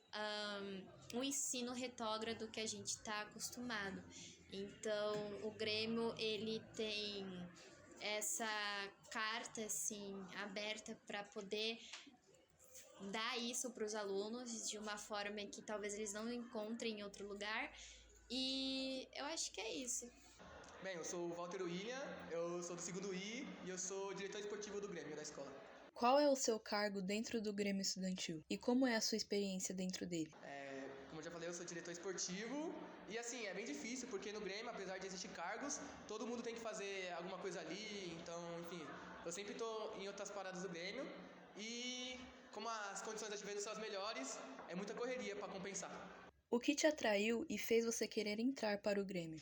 o ensino retrógrado que a gente está acostumado. Então, o Grêmio, ele tem essa carta, assim, aberta para poder dar isso para os alunos de uma forma que talvez eles não encontrem em outro lugar. E eu acho que é isso. Bem, eu sou o Walter William, eu sou do 2º I e eu sou diretor esportivo do Grêmio da escola. Qual é o seu cargo dentro do Grêmio Estudantil? E como é a sua experiência dentro dele? Como eu já falei, eu sou diretor esportivo e assim, é bem difícil porque no Grêmio, apesar de existir cargos, todo mundo tem que fazer alguma coisa ali, então, enfim, eu sempre tô em outras paradas do Grêmio e como as condições da GV não são as melhores, é muita correria para compensar. O que te atraiu e fez você querer entrar para o Grêmio?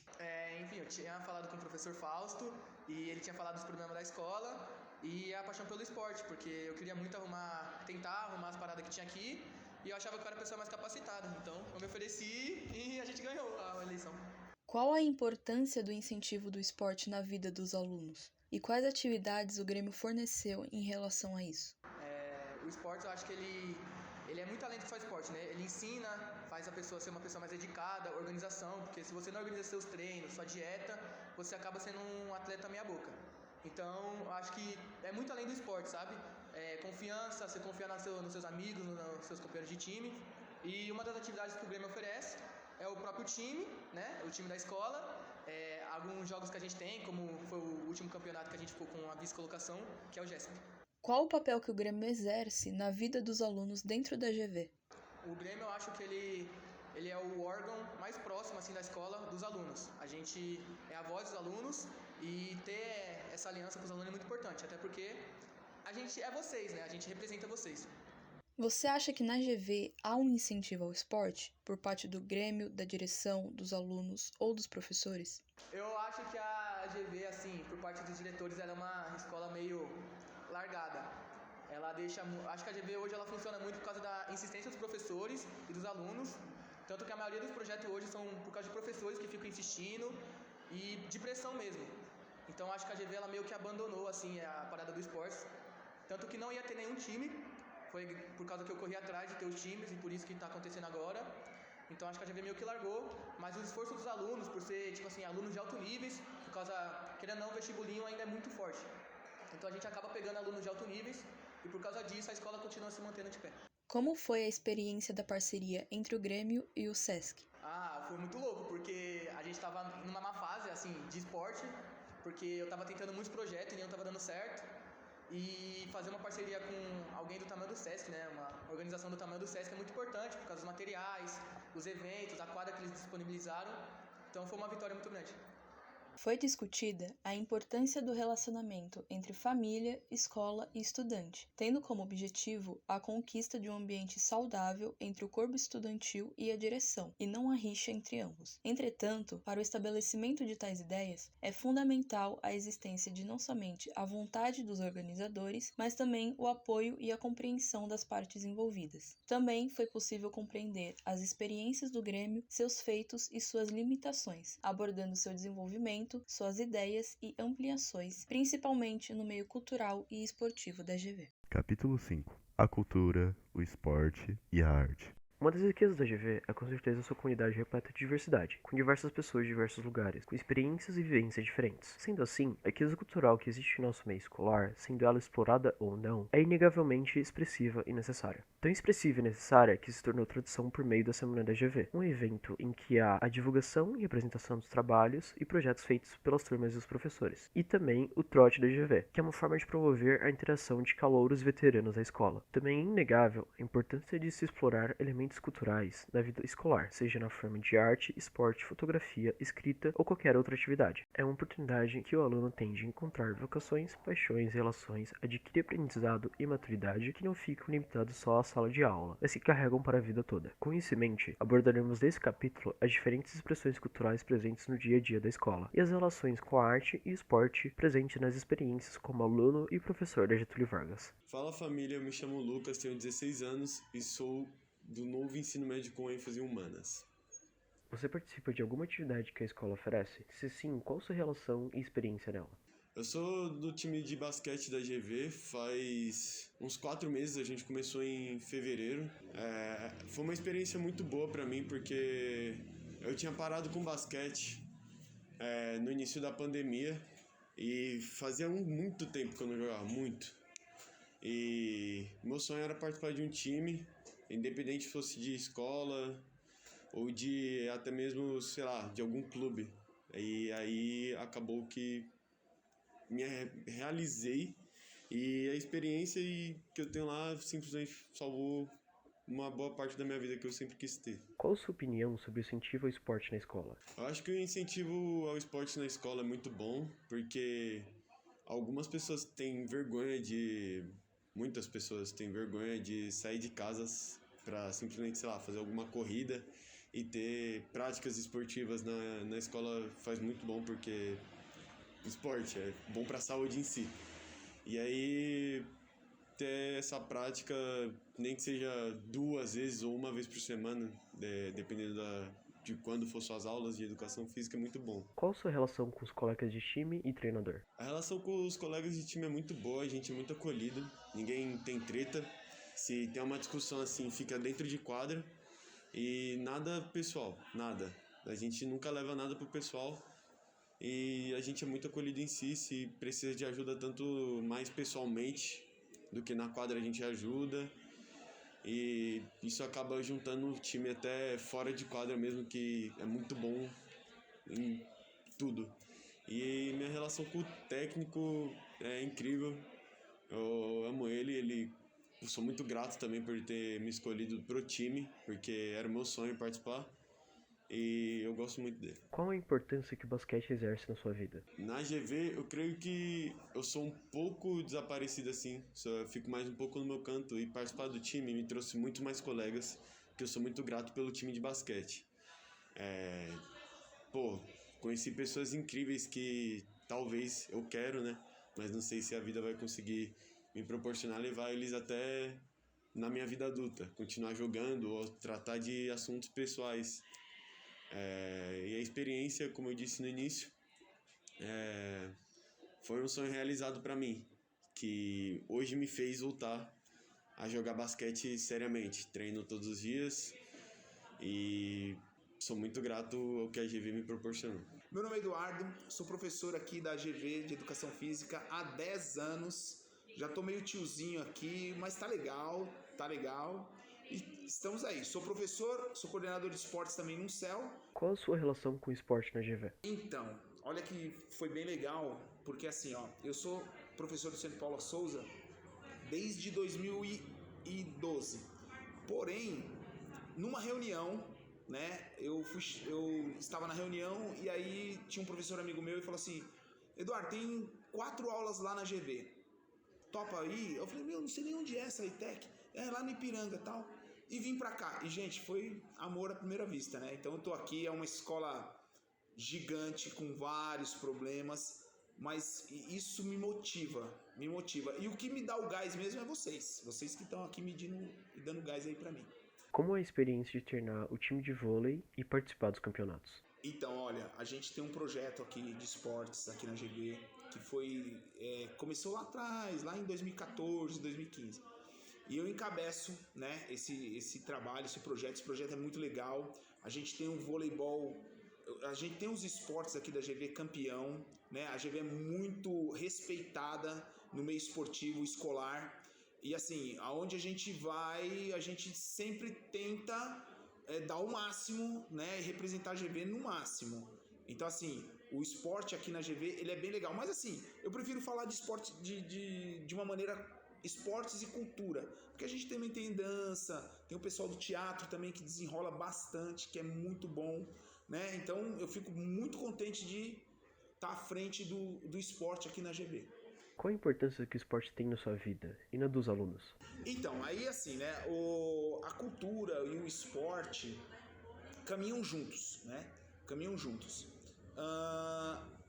Enfim, eu tinha falado com o professor Fausto e ele tinha falado dos problemas da escola e a paixão pelo esporte, porque eu queria muito tentar arrumar as paradas que tinha aqui e eu achava que eu era a pessoa mais capacitada, então eu me ofereci e a gente ganhou a eleição. Qual a importância do incentivo do esporte na vida dos alunos? E quais atividades o Grêmio forneceu em relação a isso? O esporte, eu acho que ele é muito além do só esporte, né? Ele ensina, faz a pessoa ser uma pessoa mais dedicada, organização, porque se você não organiza seus treinos, sua dieta, você acaba sendo um atleta meia boca. Então, eu acho que é muito além do esporte, sabe? Confiança, você confiar nos seus amigos, nos seus companheiros de time. E uma das atividades que o Grêmio oferece é o próprio time, né? O time da escola. Alguns jogos que a gente tem, como foi o último campeonato que a gente ficou com a vice-colocação, que é o GESP. Qual o papel que o Grêmio exerce na vida dos alunos dentro da GV? O Grêmio, eu acho que ele é o órgão mais próximo assim, da escola dos alunos. A gente é a voz dos alunos e ter essa aliança com os alunos é muito importante, até porque a gente é vocês, né? A gente representa vocês. Você acha que na GV há um incentivo ao esporte por parte do Grêmio, da direção, dos alunos ou dos professores? Eu acho que a GV, assim, por parte dos diretores, ela é uma escola meio largada. Ela deixa, acho que a GV hoje ela funciona muito por causa da insistência dos professores e dos alunos, tanto que a maioria dos projetos hoje são por causa de professores que ficam insistindo e de pressão mesmo. Então acho que a GV ela meio que abandonou assim a parada do esporte, tanto que não ia ter nenhum time, foi por causa que eu corri atrás de ter os times e por isso que está acontecendo agora. Então acho que a GV meio que largou, mas o esforço dos alunos por ser tipo assim alunos de alto níveis, por causa querendo ou não o vestibulinho ainda é muito forte. Então a gente acaba pegando alunos de alto níveis e por causa disso a escola continua se mantendo de pé. Como foi a experiência da parceria entre o Grêmio e o Sesc? Foi muito louco, porque a gente estava numa má fase assim, de esporte, porque eu estava tentando muitos projetos e nenhum estava dando certo. E fazer uma parceria com alguém do tamanho do Sesc, né? Uma organização do tamanho do Sesc é muito importante, por causa dos materiais, os eventos, a quadra que eles disponibilizaram. Então foi uma vitória muito grande. Foi discutida a importância do relacionamento entre família, escola e estudante, tendo como objetivo a conquista de um ambiente saudável entre o corpo estudantil e a direção, e não a rixa entre ambos. Entretanto, para o estabelecimento de tais ideias, é fundamental a existência de não somente a vontade dos organizadores, mas também o apoio e a compreensão das partes envolvidas. Também foi possível compreender as experiências do Grêmio, seus feitos e suas limitações, abordando seu desenvolvimento, suas ideias e ampliações, principalmente no meio cultural e esportivo da GV. Capítulo 5. A cultura, o esporte e a arte. Uma das riquezas da GV é com certeza sua comunidade repleta de diversidade, com diversas pessoas de diversos lugares, com experiências e vivências diferentes. Sendo assim, a riqueza cultural que existe em nosso meio escolar, sendo ela explorada ou não, é inegavelmente expressiva e necessária. Tão expressiva e necessária que se tornou tradição por meio da Semana da GV, um evento em que há a divulgação e apresentação dos trabalhos e projetos feitos pelas turmas e os professores, e também o trote da GV, que é uma forma de promover a interação de calouros e veteranos da escola. Também é inegável a importância de se explorar elementos culturais na vida escolar, seja na forma de arte, esporte, fotografia, escrita ou qualquer outra atividade. É uma oportunidade que o aluno tem de encontrar vocações, paixões, relações, adquirir aprendizado e maturidade que não ficam limitados só à sala de aula, mas se carregam para a vida toda. Com isso em mente, abordaremos nesse capítulo as diferentes expressões culturais presentes no dia a dia da escola e as relações com a arte e esporte presentes nas experiências como aluno e professor da Getúlio Vargas. Fala família, eu me chamo Lucas, tenho 16 anos e sou do novo ensino médio com ênfase em humanas. Você participa de alguma atividade que a escola oferece? Se sim, qual sua relação e experiência nela? Eu sou do time de basquete da GV, faz uns 4 meses, a gente começou em fevereiro. Foi uma experiência muito boa pra mim, porque eu tinha parado com basquete no início da pandemia e fazia muito tempo que eu não jogava, muito. E meu sonho era participar de um time, independente fosse de escola ou de até mesmo, sei lá, de algum clube. E aí acabou que me realizei e a experiência que eu tenho lá simplesmente salvou uma boa parte da minha vida que eu sempre quis ter. Qual a sua opinião sobre o incentivo ao esporte na escola? Eu acho que o incentivo ao esporte na escola é muito bom, porque algumas pessoas têm vergonha muitas pessoas têm vergonha de sair de casa para simplesmente, sei lá, fazer alguma corrida, e ter práticas esportivas na escola faz muito bom, porque esporte é bom para a saúde em si. E aí ter essa prática, nem que seja 2 vezes ou 1 vez por semana, dependendo de quando for suas aulas de educação física, é muito bom. Qual a sua relação com os colegas de time e treinador? A relação com os colegas de time é muito boa, a gente é muito acolhido, ninguém tem treta. Se tem uma discussão assim, fica dentro de quadra e nada pessoal, nada. A gente nunca leva nada pro pessoal e a gente é muito acolhido em si. Se precisa de ajuda tanto mais pessoalmente do que na quadra, a gente ajuda. E isso acaba juntando o time até fora de quadra mesmo, que é muito bom em tudo. E minha relação com o técnico é incrível, eu amo ele. Eu sou muito grato também por ter me escolhido pro time, porque era o meu sonho participar, e eu gosto muito dele. Qual a importância que o basquete exerce na sua vida? Na GV, eu creio que eu sou um pouco desaparecido assim, eu fico mais um pouco no meu canto, e participar do time me trouxe muito mais colegas, que eu sou muito grato pelo time de basquete. Conheci pessoas incríveis que talvez eu quero, né? Mas não sei se a vida vai conseguir me proporcionar levar eles até na minha vida adulta, continuar jogando ou tratar de assuntos pessoais. E a experiência, como eu disse no início, foi um sonho realizado para mim, que hoje me fez voltar a jogar basquete seriamente. Treino todos os dias e sou muito grato ao que a GV me proporcionou. Meu nome é Eduardo, sou professor aqui da GV de Educação Física há 10 anos. Já tô meio tiozinho aqui, mas tá legal. E estamos aí. Sou professor, sou coordenador de esportes também no CEL. Qual a sua relação com o esporte na GV? Então, olha que foi bem legal, porque assim, eu sou professor do Centro Paulo Souza desde 2012. Porém, numa reunião, né, eu estava na reunião e aí tinha um professor amigo meu e falou assim: Eduardo, tem 4 aulas lá na GV. Topa aí? Eu falei, não sei nem onde é essa ITEC. É lá no Ipiranga e tal. E vim pra cá. E, gente, foi amor à primeira vista, né? Então eu tô aqui, é uma escola gigante, com vários problemas, mas isso me motiva. E o que me dá o gás mesmo é vocês que estão aqui medindo e dando gás aí pra mim. Como é a experiência de treinar o time de vôlei e participar dos campeonatos? Então, olha, a gente tem um projeto aqui de esportes aqui na GV, que começou lá atrás, lá em 2014, 2015. E eu encabeço, né, esse trabalho, esse projeto é muito legal. A gente tem um voleibol, a gente tem os esportes aqui da GV campeão, né? A GV é muito respeitada no meio esportivo escolar. E assim, aonde a gente vai, a gente sempre tenta dar o máximo, né, e representar a GV no máximo. Então assim, o esporte aqui na GV, ele é bem legal. Mas assim, eu prefiro falar de esporte de uma maneira esportes e cultura, porque a gente também tem dança, tem o pessoal do teatro também que desenrola bastante, que é muito bom, né? Então eu fico muito contente de estar à frente do esporte aqui na GV. Qual a importância que o esporte tem na sua vida e na dos alunos? Então, aí assim, né, a cultura e o esporte caminham juntos, né? Caminham juntos.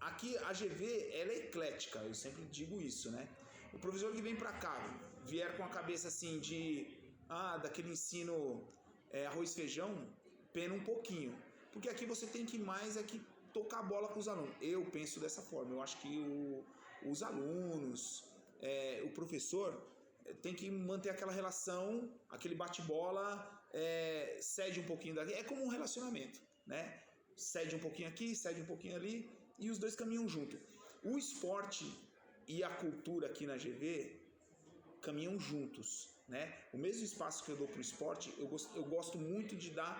Aqui a GV, ela é eclética, eu sempre digo isso, né? O professor que vem para cá, vier com a cabeça assim daquele ensino arroz e feijão, pena um pouquinho. Porque aqui você tem que mais tocar a bola com os alunos. Eu penso dessa forma, eu acho que os alunos, o professor tem que manter aquela relação, aquele bate-bola, cede um pouquinho daqui, é como um relacionamento, né? Cede um pouquinho aqui, cede um pouquinho ali, e os dois caminham junto. O esporte e a cultura aqui na GV caminham juntos, né? O mesmo espaço que eu dou para o esporte, eu gosto muito de dar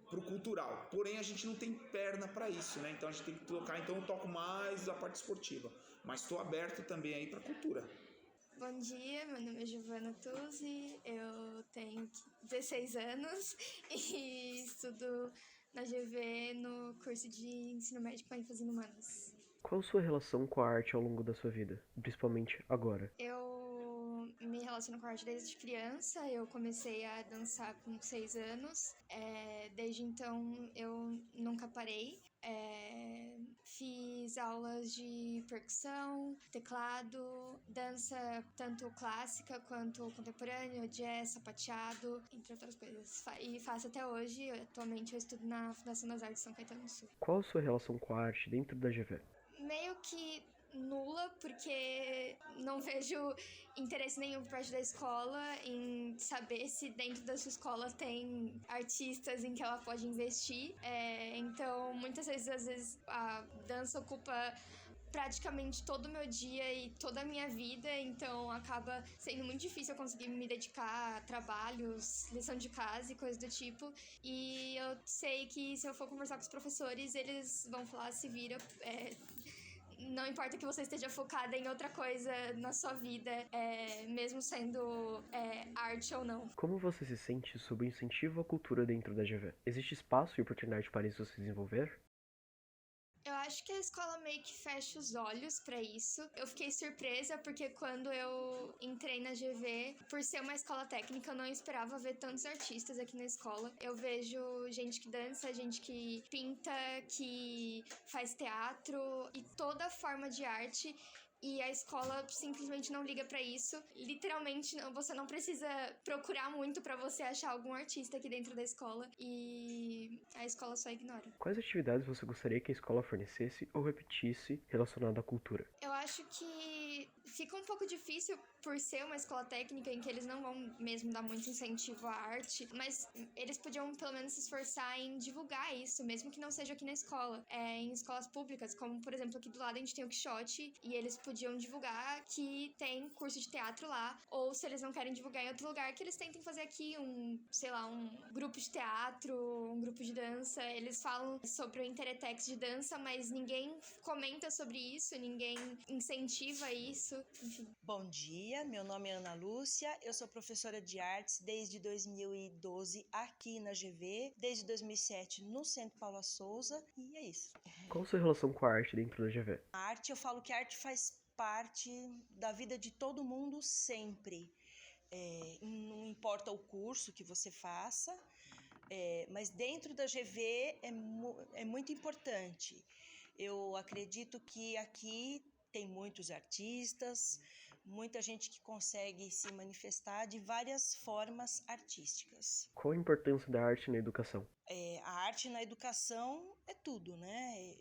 para o cultural. Porém, a gente não tem perna para isso, né? Então a gente tem que tocar. Então eu toco mais a parte esportiva, mas estou aberto também aí para cultura. Bom dia, meu nome é Giovana Tuzzi, eu tenho 16 anos e estudo na GV no curso de ensino médio com ênfase em humanas. Qual a sua relação com a arte ao longo da sua vida, principalmente agora? Eu me relaciono com a arte desde criança, eu comecei a dançar com 6 anos, desde então eu nunca parei. Fiz aulas de percussão, teclado, dança tanto clássica quanto contemporânea, jazz, sapateado, entre outras coisas. E faço até hoje, atualmente eu estudo na Fundação das Artes São Caetano do Sul. Qual a sua relação com a arte dentro da GV? Meio que nula, porque não vejo interesse nenhum por parte da escola em saber se dentro da sua escola tem artistas em que ela pode investir. Então, muitas vezes, às vezes, a dança ocupa praticamente todo o meu dia e toda a minha vida, então acaba sendo muito difícil eu conseguir me dedicar a trabalhos, lição de casa e coisas do tipo. E eu sei que se eu for conversar com os professores, eles vão falar, se vira, não importa que você esteja focada em outra coisa na sua vida, mesmo sendo arte ou não. Como você se sente sobre o incentivo à cultura dentro da GV? Existe espaço e oportunidade para isso se desenvolver? Eu acho que a escola meio que fecha os olhos pra isso. Eu fiquei surpresa porque quando eu entrei na GV, por ser uma escola técnica, eu não esperava ver tantos artistas aqui na escola. Eu vejo gente que dança, gente que pinta, que faz teatro e toda forma de arte. E a escola simplesmente não liga pra isso. Literalmente, você não precisa procurar muito pra você achar algum artista aqui dentro da escola. E a escola só ignora. Quais atividades você gostaria que a escola fornecesse ou repetisse relacionada à cultura? Eu acho que fica um pouco difícil por ser uma escola técnica em que eles não vão mesmo dar muito incentivo à arte, mas eles podiam pelo menos se esforçar em divulgar isso, mesmo que não seja aqui na escola. Em escolas públicas, como por exemplo aqui do lado a gente tem o Quixote, e eles podiam divulgar que tem curso de teatro lá, ou se eles não querem divulgar em outro lugar, que eles tentem fazer aqui um grupo de teatro, um grupo de dança. Eles falam sobre o Interetex de dança, mas ninguém comenta sobre isso, ninguém incentiva isso, enfim. Bom dia, meu nome é Ana Lúcia, eu sou professora de artes desde 2012 aqui na GV, desde 2007 no Centro Paula Souza, e é isso. Qual a sua relação com a arte dentro da GV? A arte, eu falo que a arte faz parte da vida de todo mundo sempre. Não importa o curso que você faça, mas dentro da GV é muito importante. Eu acredito que aqui tem muitos artistas, muita gente que consegue se manifestar de várias formas artísticas. Qual a importância da arte na educação? A arte na educação é tudo, né?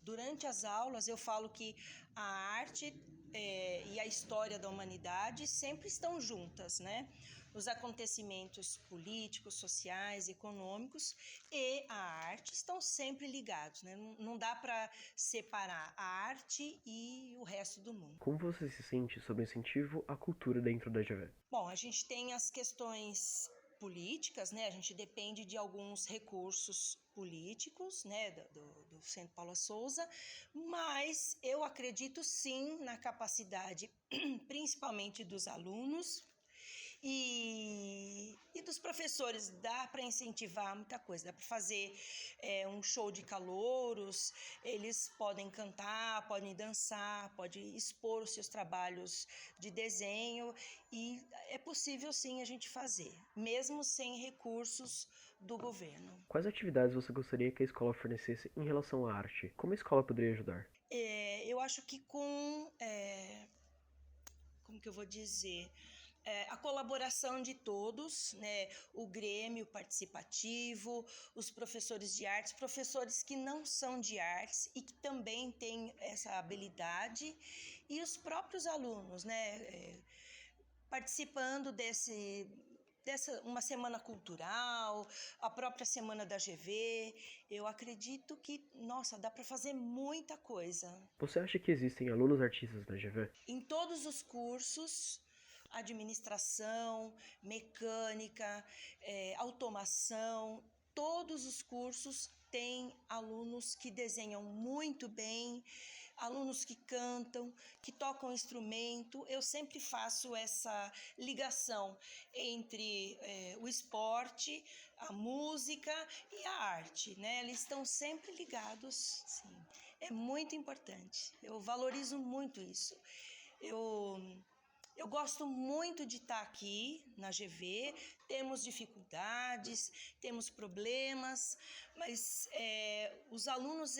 Durante as aulas eu falo que a arte e a história da humanidade sempre estão juntas, né? os acontecimentos políticos, sociais, econômicos e a arte estão sempre ligados, né? Não dá para separar a arte e o resto do mundo. Como você se sente sobre o incentivo à cultura dentro da GV? Bom, a gente tem as questões políticas, né? A gente depende de alguns recursos políticos, né, do Centro Paula Souza, mas eu acredito sim na capacidade, principalmente dos alunos e dos professores. Dá para incentivar muita coisa, dá para fazer um show de calouros, eles podem cantar, podem dançar, podem expor os seus trabalhos de desenho e é possível sim a gente fazer, mesmo sem recursos do governo. Quais atividades você gostaria que a escola fornecesse em relação à arte? Como a escola poderia ajudar? Eu acho que como que eu vou dizer? A colaboração de todos, né? O grêmio participativo, os professores de artes, professores que não são de artes e que também têm essa habilidade, e os próprios alunos, né? Participando dessa uma semana cultural, a própria semana da GV. Eu acredito que, nossa, dá para fazer muita coisa. Você acha que existem alunos artistas na GV? Em todos os cursos, administração, mecânica, automação, todos os cursos têm alunos que desenham muito bem, alunos que cantam, que tocam instrumento. Eu sempre faço essa ligação entre o esporte, a música e a arte, né? Eles estão sempre ligados, sim. É muito importante. Eu valorizo muito isso. Eu gosto muito de estar aqui na GV, temos dificuldades, temos problemas, mas os alunos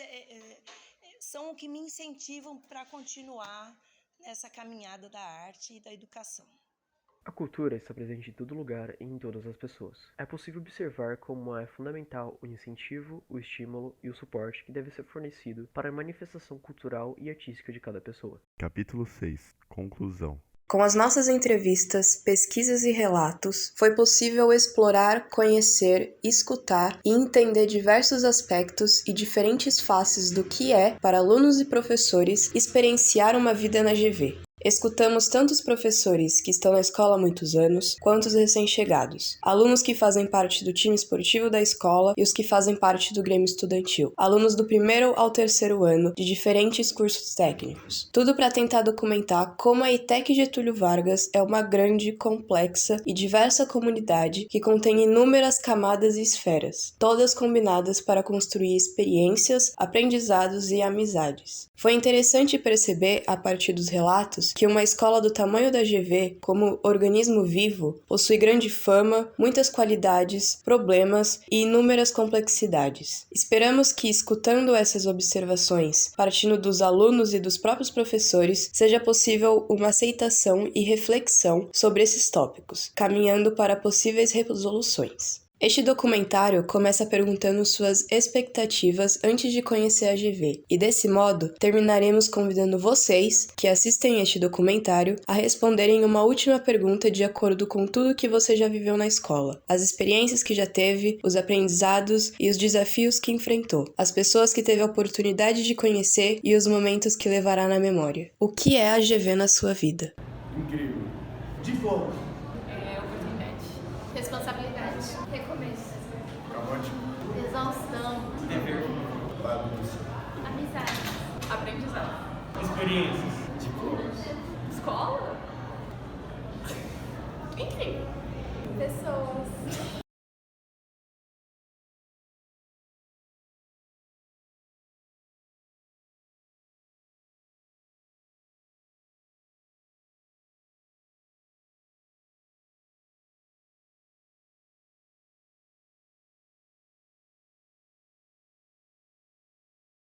são o que me incentivam para continuar nessa caminhada da arte e da educação. A cultura está presente em todo lugar e em todas as pessoas. É possível observar como é fundamental o incentivo, o estímulo e o suporte que deve ser fornecido para a manifestação cultural e artística de cada pessoa. Capítulo 6. Conclusão. Com as nossas entrevistas, pesquisas e relatos, foi possível explorar, conhecer, escutar e entender diversos aspectos e diferentes faces do que é, para alunos e professores, experienciar uma vida na GV. Escutamos tanto os professores que estão na escola há muitos anos, quanto os recém-chegados, alunos que fazem parte do time esportivo da escola e os que fazem parte do Grêmio Estudantil, alunos do 1º ao 3º ano de diferentes cursos técnicos. Tudo para tentar documentar como a ETEC Getúlio Vargas é uma grande, complexa e diversa comunidade que contém inúmeras camadas e esferas, todas combinadas para construir experiências, aprendizados e amizades. Foi interessante perceber, a partir dos relatos, que uma escola do tamanho da GV, como organismo vivo, possui grande fama, muitas qualidades, problemas e inúmeras complexidades. Esperamos que, escutando essas observações, partindo dos alunos e dos próprios professores, seja possível uma aceitação e reflexão sobre esses tópicos, caminhando para possíveis resoluções. Este documentário começa perguntando suas expectativas antes de conhecer a GV, e desse modo terminaremos convidando vocês, que assistem este documentário, a responderem uma última pergunta de acordo com tudo que você já viveu na escola, as experiências que já teve, os aprendizados e os desafios que enfrentou, as pessoas que teve a oportunidade de conhecer e os momentos que levará na memória. O que é a GV na sua vida? Incrível. Diploma. Oportunidade. Responsabilidade. Recomeço. Ótimo. Exaustão. Dever. Bagunça. Amizade. Aprendizado. Experiências. Diplomas. Escola. Incrível. Pessoas.